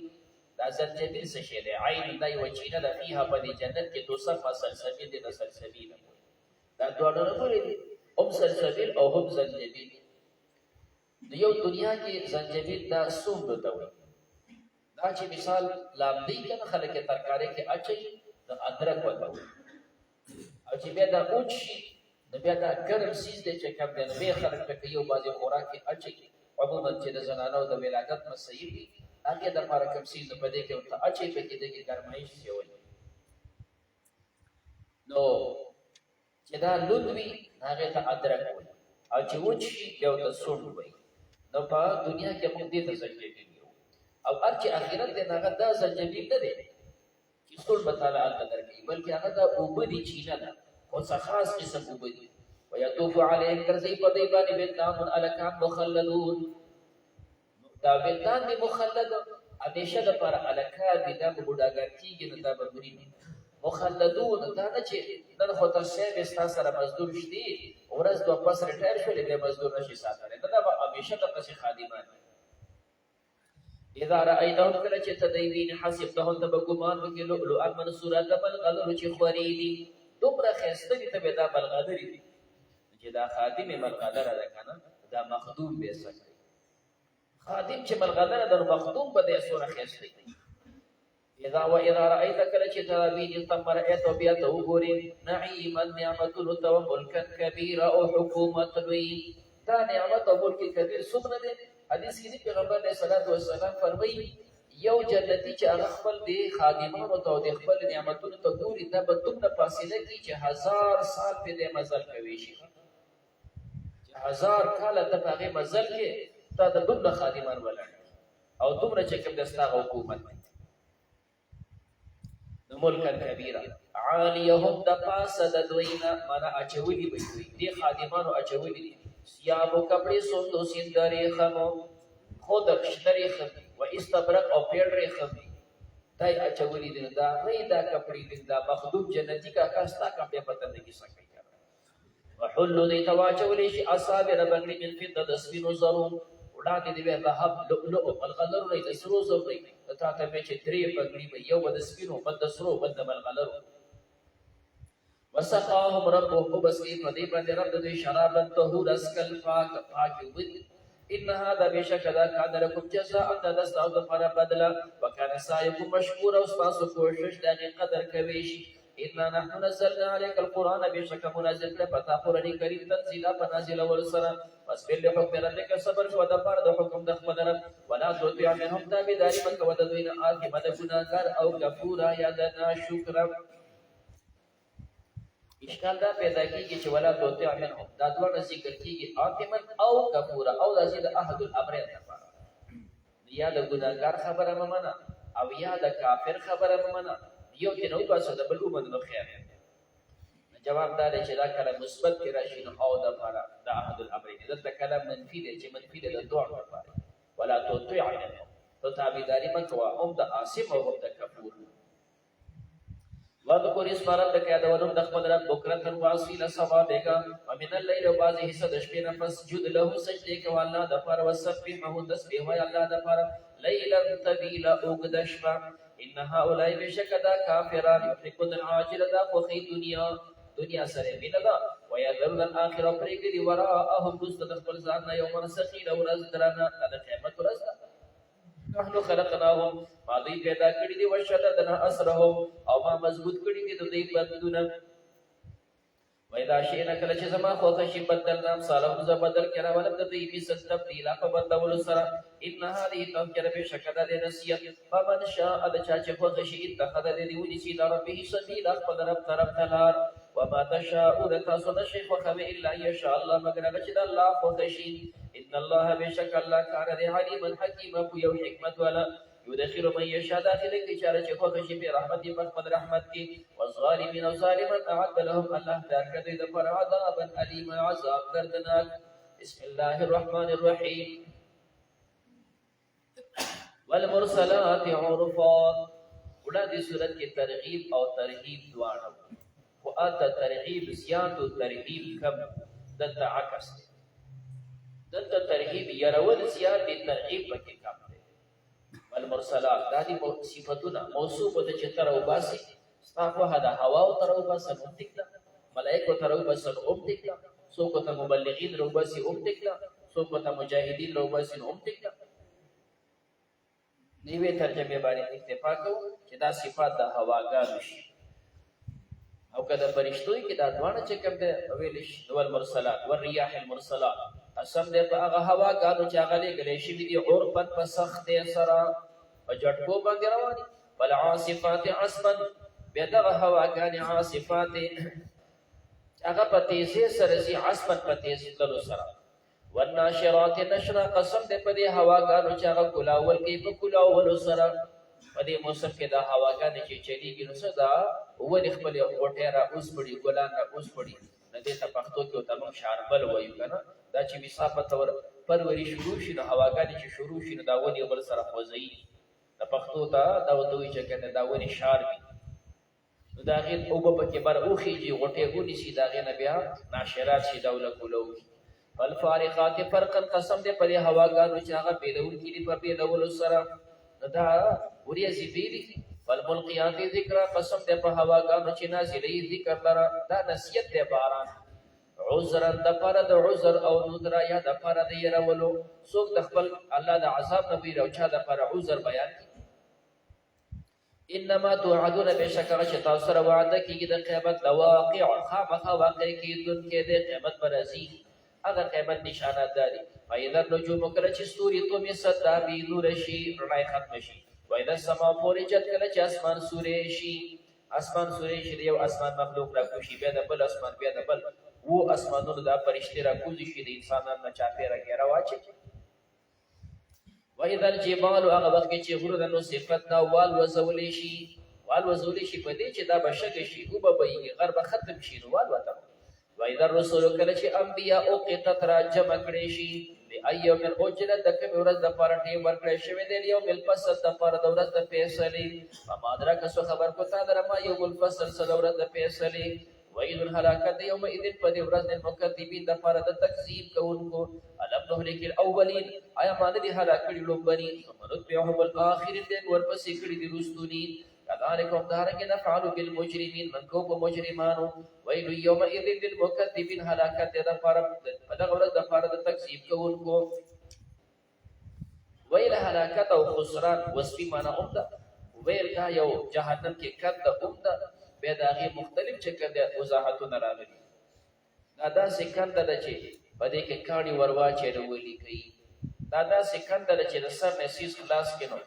دا زنجبیل څه شی دی؟ عین دا یوه چینه ده، فیها په دې جنت کې توصفه سلسبیل دی، د سلسبیل دا دواړه نومونه دي، هم سلسبیل او هم زنجبیل. د یو دنیا کې زنجبیل دا سومبو ته وایي، دا چې مثال لامدی که نه خلک یې ترکارۍ کې اچوي، د ادرک ورته وایي. او چې بیا دا اوچ شي نو بیا دا ګرم سیز دی چې کوم دی نو بیا خلک پکې یو بعضې خوراک کې اچوي. عموما چې د زنانو د ولادت مسایل دي هغې دپاره کوم سیز په دې کې ورته اچوي، پکې دې کې ګرمایش زیوي. نو چې دا لوند وي هغې ته ادرک وایي، او چې وچ شي بیا ورته سوڼ وایي. نو په دنیا کې موږ دې ته زنجبیل یو، او هر چې آخرت دی نو هغه دا زنجبیل نه دی چې سوڼ به تعالی هلته درکوي، بلکې هغه دا اوبه دي، چینه ده، خو څه خاص قسم اوبه دي. ویطوف علیهم ګرځوي په دوی باندې ولدان هلکان مخلدون. دا ولدان دي مخلد، همیشه دپاره هلکان دي، دا به بوډاګان کېږي نو دا به مري. مخلدون دا نه چې نن خو تر صاحب ستا سره مزدور شتي، ورځ دوه پس ریټایر شولې بیا مزدور نشي ساتلی، نه دا به همیشه دپسې خادمان دي. اذا رأيتهم کله چې ته دوی وینې حسبتهم ته به ګمان وکړې لؤلؤا منثورا د ملغلرو چې خورې دي، دومره ښایسته دي ته به دا ملغلرې دي چې دا خادم ملغلره ده که نه، دا مخدوم به یې څه کوي. خادم چې ملغلره ده نو مخدوم به دی څومره ښایسته وي. اذا رأيت کله چې ته وینې ثم رأيت او بیا ته وګورې نعیما نعمتونو ته وملکا کبیره او حکومت لوی. دا نعمت او ملک کبیر څومره دی؟ حدیث کې دی پیغمبر علیه الصلاة والسلام فرمایي یو جنتي چې هغه خپل د خادمانو ته او د خپل نعمتونو ته ګوري، دا به دومره فاصله کړي چې 1000 سال پې دی مزل کوي شي، چې 1000 کاله ته په هغې مزل کې تا د دومره خادمان ولاړ او دومره چې کوم د ستا حکومت دی. د ملکا کبیره عالیهم د پاسه د دوی نه، معنا اچولي به دوی دې خادمانو اچولي دي. ثیابو کپړې سندوسین د ریخمو، خودک شته ریخم و استبرق او پیړ ریخم دي، دا یې اچولي دي. دا هغې دا کپړې دي، دا مخدوم جنتي کاکا ستا کپړې پته نه کي څه کوي. وحلو دی ته واچولی شي اصابر بنګړي من فضه د سپینو زرو، وړاندې دې وی ذهب لؤلؤ ملغلرو دی، د سرو زرو دی. د تا ته مې چې 3 بنګړي به، یو به د سپینو، بل د سرو، بل د ملغلرو. وسقاهم ربهم وبس کې په دې باندې رب د دوی شرابا طهورا اسکل پاک پاکې اوبه دي. ان هذا بشک دا کان لکم جزاء دا د ستاسو دپاره بدله، وکانه سعیکم مشکورا، او ستاسو کوښښ د هغې قدر کوی شي. انا نحن نزلنا عليك القرآن بشک منزل کړه پتا قرآن کریم تنزیلا په نازلولو سره. فاصبر لحکم ربک صبر کوه د پاره د حکم د خپل رب. ولا تطع منهم تابعداري مه کوه د دوی نه آثما د ګناهګار او غفورا یا د ناشکره. اشکال دا پیدا کیږي چې ولا تطع منهم دا دواړه ذکر کیږي، آثما او غفورا، او دا چې د احد الامرین لپاره، یا د ګناهګار خبره مه منه او یا د کافر خبره مه منه، یو کې نه وباسه د بل ومنه نو خیر. جواب دا دی چې دا کله مثبت کې راشي نو او دپاره د احد الامرین، دلته کله منفي دی چې منفي دی د دواړو لپاره. ولا تطع منهم، تو تابعداري مه کوه هم د آثم او هم د کفور. واذكر اسم ربك يدورم دخل رب بكرة واصيل صوابك ومن الليل وبعض حصة شبين فاسجد له سجدك والله دفر وسبحه تسبيح والله دفر ليلا طويلا أوقدشما إن هؤلاء بشكدا كافران يحرقون العاجل دا وخي دنيا سره من دا ويذرون الآخرة فريق وراءهم دوست دخل زارنا يوم سخيل ورزدرنا هذا قيامة رزد نحن خلقناهم ما دوی پیدا کړی دي وشددنا اسرهم او ما مضبوط کړی دي د دوی بندونه وإذا شئنا کله چې زما خوښه شي بدلنا امثالهم ز بدل کړه ولم د دوی په تبدیل په بدلول سره ان هذه تذکره بشکره د نصیحت فمن شاء د چا چې خوښه شي اتخذ دې ونی شي د ربه سبیلا خپل رب طرف تلار وما تشاءون تاسو نشي خوښه الا يشاء الله مگر چې د الله خوښه شي ان الله بشک الله کار دی علیم حکیم او یو حکمت والا يدخل من يشاء داخل الاشاره چې خوښه شي په رحمت په خپل رحمت کې والظالمین او ظالمان اعد لهم الله ذکر دې د پر عذاب الیم عذاب دردناک بسم الله الرحمن الرحیم والمرسلات عرفا وړاندې صورت کې ترغیب او ترهیب دواړه او اته ترغیب زیات او ترهیب کم دلته عکس دلته ترهیب يرول زیات دي ترغیب پکې کم دي والمرسلات دا دي صفاتونه موصوفه د چتر او باسي صافه هدا هوا او تر او باسن اومتکلا ملائکه تر او باسن اومتکلا سو کو ته مبلغین رو باسي اومتکلا سو کو ته مجاهدین رو باسن اومتکلا نیوه ترجمه باندې اکتفا کوو چې دا صفات د هواګانو شي او کله فرشتوي کې دا دوانه چې کوم دی ویل شي ول مرسلات والرياح المرسلات قسم دې په هغه هواګانو چې هغه لګلې شي دي اور په سخت سره په جټکو باندې رواني بل عاصفات عصفا به دغه هواګانې عاصفات هغه په تیزه سره سي عصفا په تیزه تلو سره والناشرات نشرا قسم دې په دې هواګانو چې هغه کولاول کې په کولاول سره په دې موسم کې دا هواګانې چې چلیږي نو صدا ولې خپل غوټه را اوس پړي ګلان را اوس پړي نه دې ته پښتو کې تمام شاربل وایو کنه دا چې مسافه تور پروري شروع شي نو هواګانې چې شروع شي نو دا ونی بل سره خوځي د پښتو ته دا وتوي چې کنه دا ونی شاربي نو دا غیر او په کې بر اوخیږي غوټه ګونی شي دا غنه بیا ناشرات شي دوله کولو والفارقات فرقا قسم دې په هواګانو چې هغه پیلول کړي په پیلول سره دا وریا زیبیلی والملقیات ذکر قسم دې په هواګانو چې نازلې ذکر لره دا نصیحت دې باران عذرا د پر د عذر او نذر یا د پر د يرولو څوک د خپل الله د عذاب نه ویره او چا د پر عذر بیان انما توعدون بشکره چې تاسو سره وعده کیږي د قیامت د واقع خامخا واقع کیدون کې د قیامت پر ازي هغه قیامت نشانات دي فاذا النجوم کله چې ستوري تو می صدا بي نور شي رڼا ختم شي واذا السما فورجت کله چې اسمان سوري شي اسمان سوري شي یو اسمان مخلوق را کوشي بیا د بل اسمان بیا د بل وو اسمانونو دا فرشتي را کوزي شي د انسانانو نه چاپیره کې راواچي واذا الجبال هغه وخت چې غرونه نو صفات دا وال وزولې شي په دې چې دا بشګ شي او به بيږي غرب ختم شي نو وال وته واذا الرسول کله چې انبیا او قطت را جمع کړي شي لایوم الاجل د کوم ورځ د پارټي ورکړې شوی دی یو مل فصل د پر د ورځ د فیصله ما درک سو خبر کو تا درما یو مل فصل د ورځ د فیصله وعید الهلاکت یوم اذن په دې ورځ د مکذبین د پر د تکذیب کوونکو الم نهلک الاولین آیا باندې دي هلاک کړي لومبني ثمرت بهم الاخرین دې ورپسې کړي دي رستونی كذلكم دارك نفعل بالمجرمين من كوب مجرمانو ويل يومئذ للمكذبين هلاكت دفار فدغور دفار تكذيب كونكو ويل هلاكت او خسران وسبي معنا امدا ويل کا یو جهنم کې کد امدا به داغي مختلف چکر د وضاحتونه راغلي دا سکندل چې بده کې کاڼي ورواچې ورولي کوي دا سکندل چې د سر نسیس خلاص کینو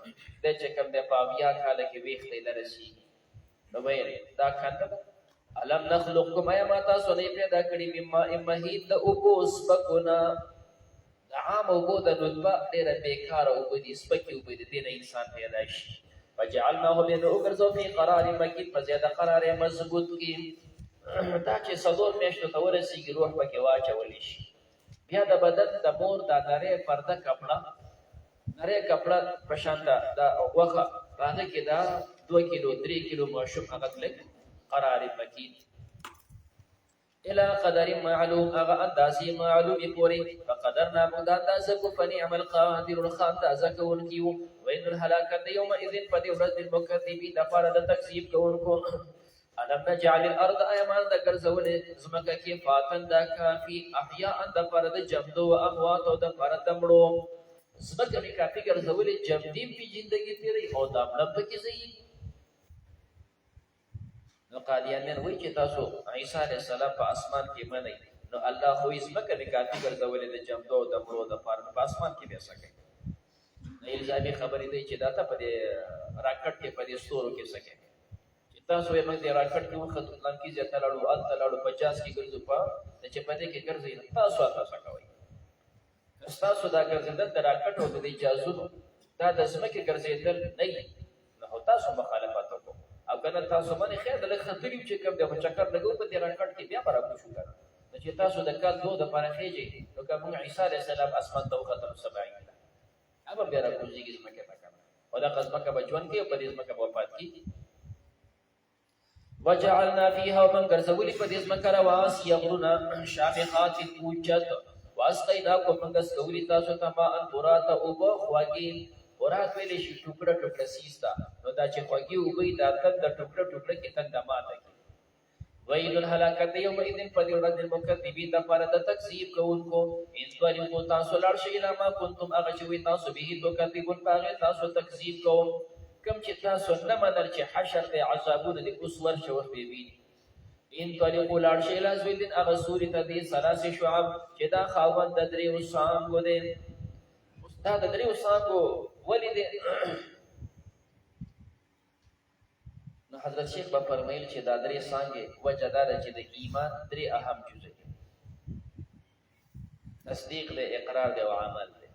د چې کوم د پاویا کاله کې ویختې لرسي نو ویل دا کندل علم نخلقکم یا ما تاسو نه پیدا کړی مما امهید د اوبوس بکونا د عام اوبو د نطفه ډیره بیکار او بدی سپکی او بدی دین انسان پیدا شي فجعلناه من اوغرزو فی قرار مکین فزیاده قرار مضبوط کی دا چې صدور میشتو تورسیږي روح پکې واچول شي بیا د بدن د مور د نری پرده کپڑا پرشاندا دا وخه راځي کې دا 2 کیلو 3 کیلو ماشوم هغه تلک قرار مکین الى قدر معلوم اغا اندازی معلومی پوری فقدرنا مدا اندازه کو فنعم القادر الخان اندازه کون کیو وین الحلاکت یوم اذن فدی ورد المکذبین دفارد تکذیب کون کو الم نجعل الارض ایمان دا گرزول زمکا کی فاتن دا کافی احیاء دا فرد جمدو و اموات و دا فرد دمڑو زمکا می کافی گرزول جمدیم پی زندگی تیری او داملم پکی زئی نو قادیانیان وی چې تاسو عیسی علیه السلام په اسمان کې منئ نو الله خو یې ځمکه نه کافي ګرځولې د جمدو د مړو د پاره په اسمان کې بیا څه کوي نه الزامي خبرې دی چې دا ته په دې راکټ کې په دې ستورو کې څه کوي چې تاسو یې موږ دې راکټ کې وخت لنکی زیاته لاړو انت لاړو 50 کې ګرځو په چې په دې کې ګرځي تاسو تاسو کوي تاسو دا ګرځیدل د راکټ او د اجازه دا د ځمکې ګرځیدل نه نو تاسو مخالفت وکړو او کنه تاسو باندې خیر د خطرې چې کوم د چکر لګو په دې راکټ کې بیا برابر شو کړه چې تاسو د کال 2 د پاره خېږي نو کوم عیسی علیه السلام اسمان ته وختم 70 ابا بیا راکوږي زمکه تا کنه او دا قسمه کا بچون کې په دې زمکه وفات کی وجعلنا فيها ومن غرزولي په دې زمکه رواس یغرنا شامخات اوچت واسقيناكم من غسولي تاسو ته ما ان پورات او خواږي ورات ویلې شي ټوکړه ټوکړه سیستا نو دا چې خوږي وګي دا تل د ټوکړه ټوکړه کې تل دماته کی ویل الهلاکت یوم اذن فدیرد المکذبین د پر د تکذیب کوونکو ان دوی کو تاسو لار شي لما کنتم اغجوي تاسو به تکذبون پاغه تاسو تکذیب کوم کم چې تاسو نه منل چې حشر د عذابونه د اوسور شور بیبي ان دوی کو لار شي لازویدن اغسوری ته دي ثلاث شعب چې دا خاوند د درې وسام کو دي دا د درې وسام کو ولید نو حضرت شیخ په فرمایل چې دا درې څنګه وجدار چې د ایمان درې اهم جزء دي تصدیق له اقرار دی او عمل دی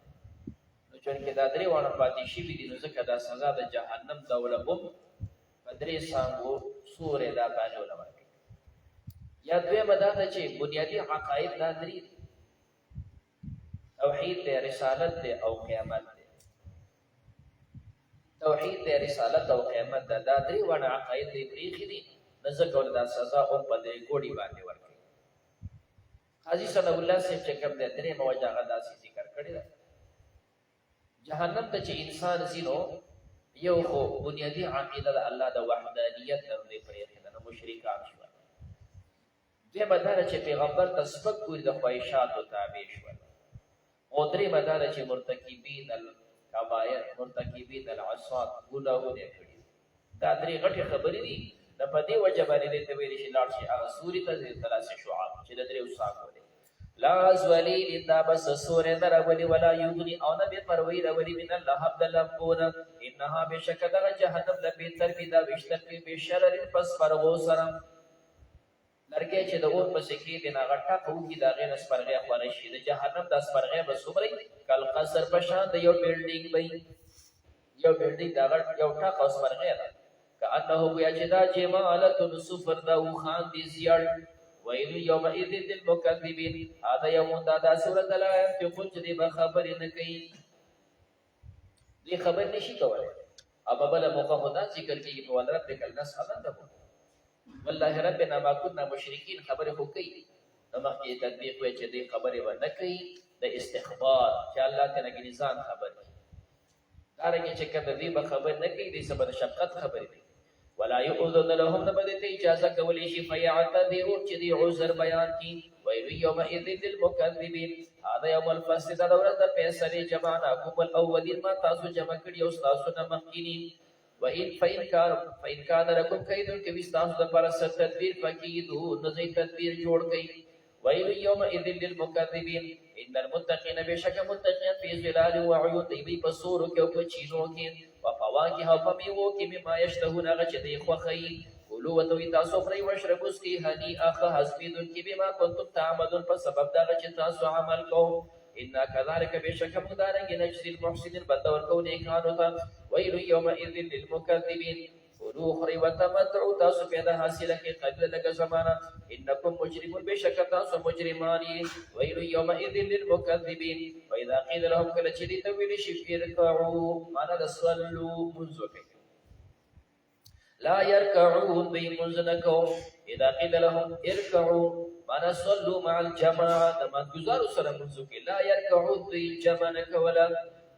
نو چې دا درې ونه پاتې شي دي نو ځکه دا سزا د جهنم دوله بم په درې څنګه سورې دا باندې ولور یا دوی مدد چې بنیادی عقاید دا درې توحید دی رسالت دی او قیامت توحید د رسالت او قیامت د درې ونه عقاید د تاریخي دي نزدک ول د سزا او په دې ګوډي باندې ورکړي حاجی صلی الله علیه وسلم چې کوم د درې موجه غداسي ذکر کړی دی جهنم ته چې انسان زینو یو خو بنیادی عقیده د الله د وحدانیت نه پرې نه مشرکان شو دې بدل چې پیغمبر تسبق کوي د خواهشات او تابع شو او درې بدل چې مرتکبین کبایر مرتکبین العصات ګناهونه کړی دا درې غټي خبرې دي د پدې وجه باندې ته ویل شي لاړ شي هغه سوري ته ثلاثه شعاب چې د درې وساکو دي لا ازولی لدا بس سورې در اولی ولا یغنی او نه به پروي اولی من الله عبد لبون انها بشکد جهنم لبی تر بدا وشتر به شرر پس پرغو سره لرګي چې د اور پسې کې د ناغټه کوي دا غیر اسپرغه خوري شي د جهنم د اسپرغه به سمري کل قصر په شان د یو بلډینګ وي یو بلډینګ دا غټ یو ټاک اسپرغه ده کانه هو چې دا جمالت الصفر دا خان دي زیړ ویل یوم اذ للمکذبین هذا یوم دا سورۃ الایات چې کوم چې به خبرې نه کوي دې خبر نشي کولای ابا بل موقع خدا ذکر کوي په ولرت کل نس حالت والله ربنا ما كنا مشرکین خبره خو کوي نمخې تطبیق وي چې دې خبره و نه کوي د استخبار چې الله تعالی کې نظام خبر دا رنګ چې کله دې به خبر نه کوي دې سبب شفقت خبره دي ولا يؤذن لهم نبدت اجازه کولی شي فيعتذروا چې دې عذر بیان کی ويل يومئذ للمكذبين هذا يوم الفصل دا ورځ د فیصله جمعنا کوم الاولین ما تاسو جمع کړي او تاسو نه مخکینی فإن كان لكم كيد كوي تاسو د پر ست تدبیر فقیدو نزي تدبیر جوړ کړي ويل يومئذ للمكذبين ان المتقين بشك متقين في ظلال وعيون طيبي بصور کې او چینو کې وفواكه وميوه کې مما يشتهون غچ دی خوخي کولو وتوي تاسو فري وشربوا سكي هني اخ حسبيدون کې بما كنتم تعملون په سبب دا غچ تاسو عمل کوو ان كذلك بشك مدارنگ نجزي المحسنين بدور كون كانوا ويل يومئذ للمكذبين خذوا خري وتمتعوا تاسو پیدا حاصله کې قبل لك زمانہ انكم مجرمون بشك تاسو مجرماني ويل يومئذ للمكذبين واذا قيل لهم كل شيء تويل شفير كعوا ما نصلوا منذ لا يركعون بمنزنكو اذا قيل لهم اركعوا ما صلوا مع الجماعه ما گزارو سره منزو کې لا يركعون بالجماعه ولا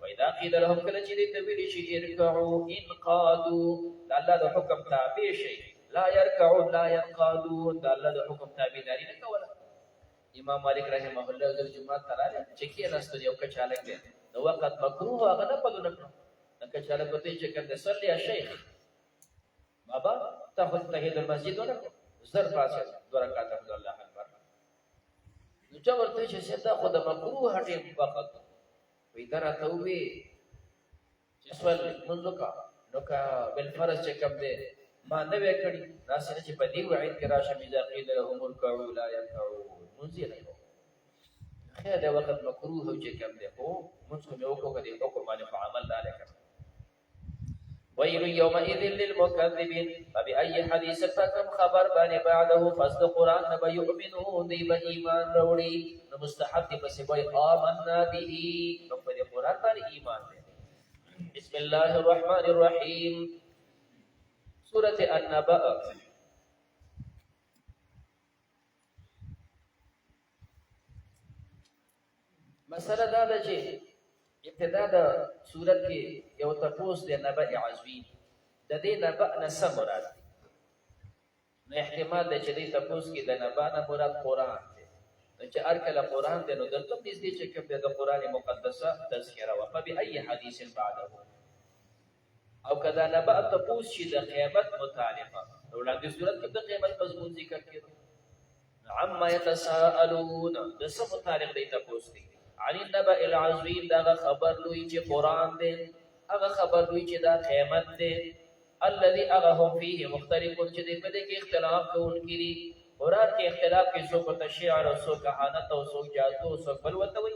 واذا قيل لهم كل شيء تبيل شيء اركعوا انقادوا الله د حکم تابع شي لا يركعون لا ينقادون الله د حکم تابعداري نه کوله امام مالک رحمه الله د جمعه تراله چې کې راستو یو کچالک دی نو وخت مکروه هغه نه پدونه کړو نو کچالک ته چې کنده صلی یا شیخ بابا ته تحید المسجد ورکو زر پاسه دو رکعات عبد الله اکبر نو چا ورته چې ستا خود مکروه هټي وخت وی درته وی چې سوال منځو کا نو کا بل فرض چې کوم دی ما نه وکړي راسنه چې بدی وعید کرا شمیزا قید لهم القعوا لا يقعون منځي نه خیر دا وخت مکروه او چې کوم دی خو منځ کو یو کو کدي کو باندې په عمل داله ويل يومئذ للمكذبين فبأي حديث فكم خبر بان بعده فصل قرآن نبا يؤمنون دي بإيمان روڑي نمستحب دي بس بي آمنا به نبا دي قرآن بان إيمان دي بسم الله الرحمن الرحيم سورة النبأ مسألة دا چې ابتدا د صورت کې یو تپوس د نبأ عزوی د دې نبأ نه څه مراد دی نو احتمال دی چې دې تپوس کې د نبأ نه مراد قرآن دی نو چې هر کله قرآن دی نو دلته دې چې کوم د قرآن مقدسه تذکره و فبأي حدیث بعده او کدا نبأ تپوس چې د قیامت متعلقه نو وړاندې صورت کې د قیامت مضمون ذکر کړو عما يتساءلون د څه متعلق دی تپوس دی عن النبأ العظيم دا خبر لوی چې قرآن دی هغه خبر لوی چې دا قیامت دی الذي هم فيه مختلفون چې دې په دې کې اختلاف کوونکي دي قرآن کې اختلاف کې څوک تشریع او څوک کهانت او څوک جادو او څوک بل وته وي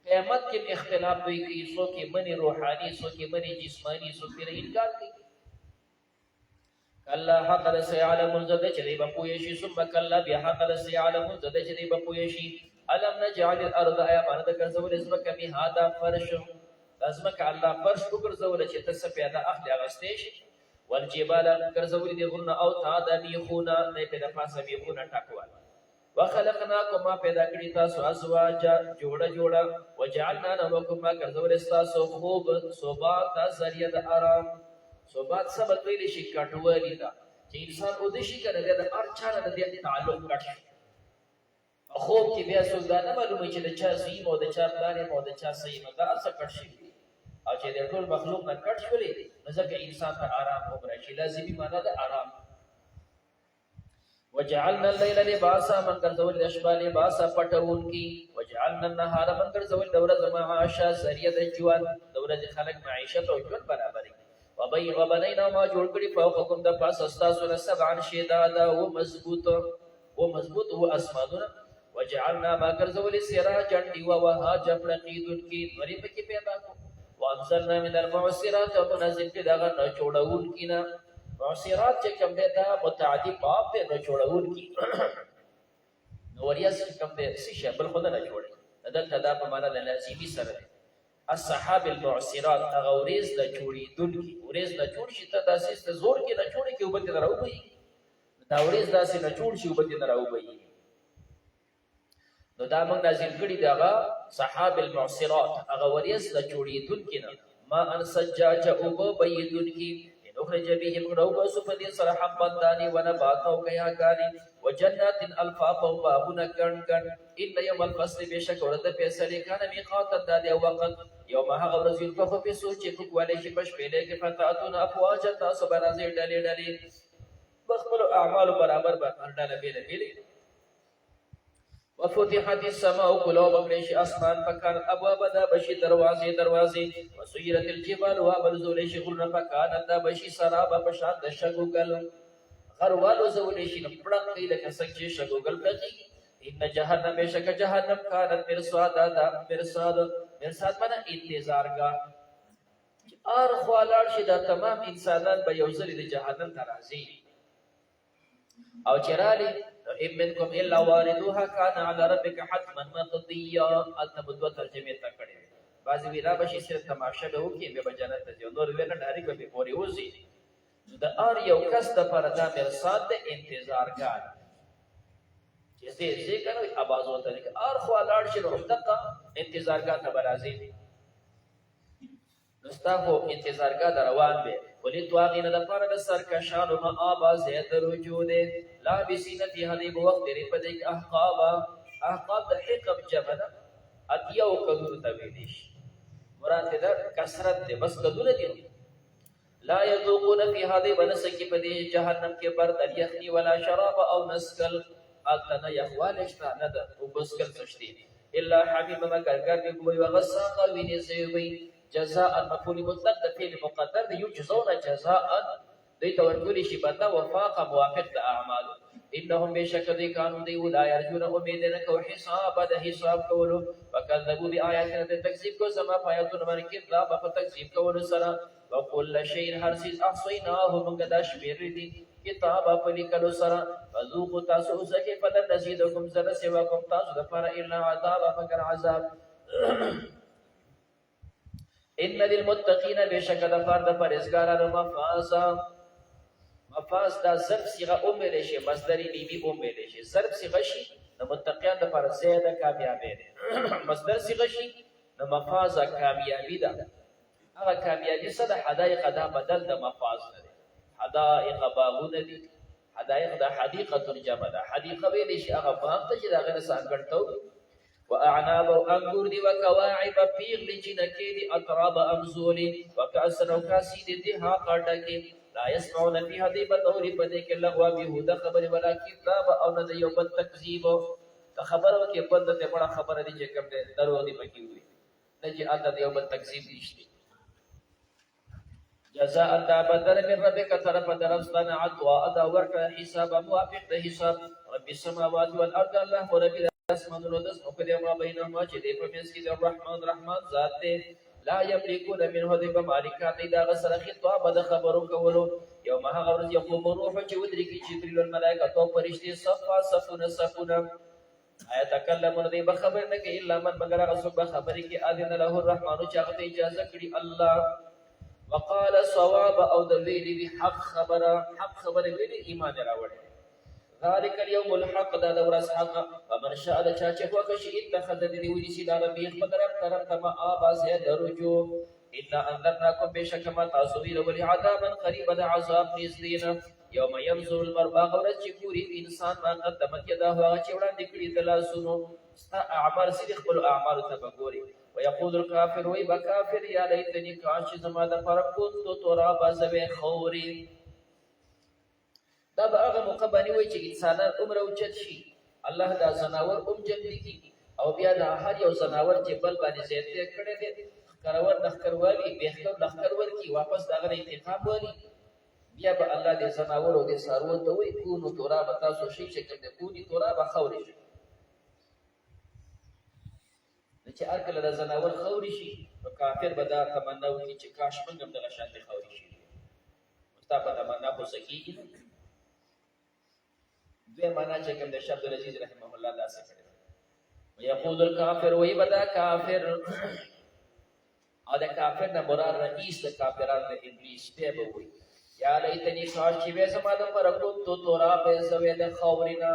قیامت کې اختلاف دوی کې څوک منی روحاني څوک منی جسمانی څوک یې انکار کوي کلا حق سيعلم الزد چې دې بپوي شي ثم کلا بیا حق سيعلم الزد چې دې بپوي شي الم نجعل الارض ایا باندې ګرځول اسمک می هادا فرش اسمک الله فرش وګرځول چې تاسو پیدا اخلي اغستې شي والجبال ګرځول دي غرنا او تا د میخونه نه پیدا پاسه میخونه ټاکوال وخلقناكم ما پیدا کړی تاسو ازواج جوړه وجعلنا نومکم ما ګرځول تاسو خوب صبات ذریعہ د آرام صبات سبت ویل شي کټوالي دا چې انسان او د شي کنه د ارچانه د تعلق کټ خوب کې بیا سلطانه معلومه چې د چا صحیح او د چا پلان او د چا صحیح نو دا څه کټ شي او چې د ټول مخلوق نه کټ شولې نو ځکه انسان ته آرام وګرځي شي لازمي معنا د آرام وجعلنا الليل لباسا من ګرځول د شپه لباسا پټون کی وجعلنا النهار من ګرځول د ورځې معاشا ذریعہ د ژوند د ورځې خلق معیشت او ژوند برابرې وبنینا ما جوړ کړی فوقکم د پاس استاسو سبعا شدادا و مضبوط و اسمانونه وجعلنا ما ګرځول سراجا دیوا وهاجا پړقیدون کی نورې پکې پیدا کو وانزلنا من المعصرات ومنزل دغه نه جوړون کینا معصرات چې کوم دا متعدی باب ته نه جوړون کی نوریاس کوم دې شي بل خدای نه جوړي دلته دا په معنا د لازمي سره الصحاب المعصرات غوریز د جوړیدون کی ورز نه جوړ شي ته داسې زور کې نه جوړي کې وبته راوبي دا ورز داسې نه جوړ شي وبته راوبي نو دا موږ نازل کړي دا صحاب المعصرات هغه ورز د جوړیدون کی نه ما ان سجاج او بيدون کی نخرج به قروب سفدي صرحا بنداني ونبات او كيا غاني وجنات الفاف وبابنا كن ان يوم الفصل بشك ورد فیصله کان میقات د وقت یوم هغه ورځ یلفظ په سوچ کو والے شي پښ پیله کې فتاتون افواج تاسو برازي ډلې بخبل اعمال برابر به ډلې بیل وفتحت السماء قلوب بلش اسمان فكان ابواب دا بشي دروازه وسيرت الجبال وابلزول شغلنا فكان دا بشي سراب بشاد شغوغل غروالو زولشي پړق دی لکه څنګه شغوغل پړقي ان جهنم بشک جهنم كانت مرصاد معنی انتظارګه ار خوالار شي دا تمام انسانان به یوزل د جهنم ترازی او چرالی ان منکم الا واردوها كان على ربك حتما مقضيا التبدو ترجمه تکړه بعضی ویرا بشي سره تماشا به وکي به جنت ته نور ویل ډایرک به پوری وځي نو د هر یو کس دپاره دا مرصاد د انتظارګاه چې ځې که نه وي آواز ورته دی که هر خوا لاړ شي نو همدغه انتظارګاه ته به راځې نو ستا خو انتظارګاه ته روان دی وللطواغین دپاره د سرکشانو مآبا زید رجوع دی لابسین فیها دی به وخت تېرې په دې کې احقابا احقاب د حقب جمع ده اتیاو کلونو ته ویلی شي مراد ده کثرت دی بس کلونه دي لا یذوقون فیها دی به نه څکي په دې جهنم کې برد یخني ولا شراب او نسکل هلته نه یخوالی شته نه ده اوبه څکل څه شتې الا حمیم مګر ګرمې بوی وغساقه وینې ځای وی جزاء مفعول مطلق د فعل مقدر دی یجزون جزاء دوی ته ورکولی شي بدله وفاقه موافق د اعمالو انهم بشک دوی کانو دی لا یرجون امید نه کو حساب د حساب کولو وکذبوا بآیاتنا د تکذیب کو زما په آیاتونو باندې کذاب په تکذیب کولو سره وکل شیء هر چیز احصیناه موږ دا شمیرې دي کتاب په لیکلو سره فذوقوا تاسو اوسکه فلن نزيدکم زر سوا کوم تاسو لپاره الا عذاب مگر عذاب ان للمتقین بشک د فرد پرهیزګارانو مفاز دا ظرف صيغه ویل شي مصدر بیبي ویل شي ظرف صيغه شي د متقین د پر زیاده کامیابی ده مصدر صيغه شي د مفاز کامیابی ده هغه کامیابی څه د حدائق دا بدل د مفاز ده حدائق باغونه دي حدائق د حدیقه جمع ده حدیقه ویل شي هغه باغ ته چې دا غنه سانګړتو واعناب انګور دي وکواعب پیغ لجنکی دي اطراب امزول وکاسر وکاسی دي ها قړډکی لا يسمعون فيها دي بدوري پدې کې لغوا بهوده خبر ولا کتاب او نه یو بد تکذیب خبرو کې بد ته بڑا خبر دي چې کوم دي درو دي پکې وي نه چې اته یو بد تکذیب نشته جزاء دا بدل من ربك طرف درستنا عطوا ادا ورک حساب موافق د حساب رب السماوات والارض الله رب اسمان الودس او په ما بینهما چې د پرمس کې د رحمان ذات لا یملکون منه ذب مالکات دا غسر خطاب د خبرو کولو یوم هغه ورځ یقوم روح چې ودري کې جبريل الملائکه تو فرشتي صفا صفونه آیا تکلمون دی بخبر نه کې الا من مگر هغه څوک خبرې کې اذن له الرحمن چې هغه اجازه کړي الله وقال صواب او د ویلي حق خبره ویلي ایمان راوړي ذلك اليوم الحق دا ورځ حق فمن شاء د چا چې خوښ شي اتخذ دې ونیسي دا ربي خبر طرف تما آواز یې درجو ان انذرناكم بشکما تاسو ویل ولي عذابا قريبا د عذاب نزدینا یوم ينظر المرء غورت چې پوری انسان ما قدمت یدا هغه چې وړاندې کړی د لاسونو ستا اعمال صدق خپل اعمال ته بګوري ويقول الكافر وي بكافر يا ليتني كاش زما د پر كنت ترابا زبه خوري دا به هغه موقع باندې وای چې انسانان عمر اوچت شي الله دا زناور جمع کی او بیا دا هر یو زناور چې بل باندې زیاته کړي دي کرور نخکر والی بهتر نخکر ورکی واپس داغه انتقام والی بیا به الله دې زناور او دې سارو ته وای کونو تراب تاسو شي چې کوم دې کونی تراب خوري چې هر کله د زناور خوري شي نو کافر به دا تمنا وکړي چې کاش موږ هم دغه شان خوري شي مستابه تمنا خو سکیږي دوی معنا چې کوم د شعب العزیز رحمه الله دا څه کړی ويقول الكافر وي بدا کافر او د کافر نه مراد رئیس د کافرانو د ابلیس ته به وي یا لیتنی کاش چې وې سما د پر کو تو تورا به سوي د خورینا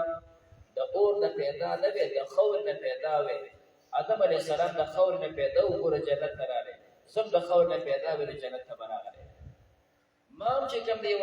د اور نه پیدا نه وي د خور نه پیدا وي آدم علیہ السلام د خور نه پیدا وګوره جنت ته راغی سم د خور نه پیدا وي جنت ته راغی ما چې کوم دی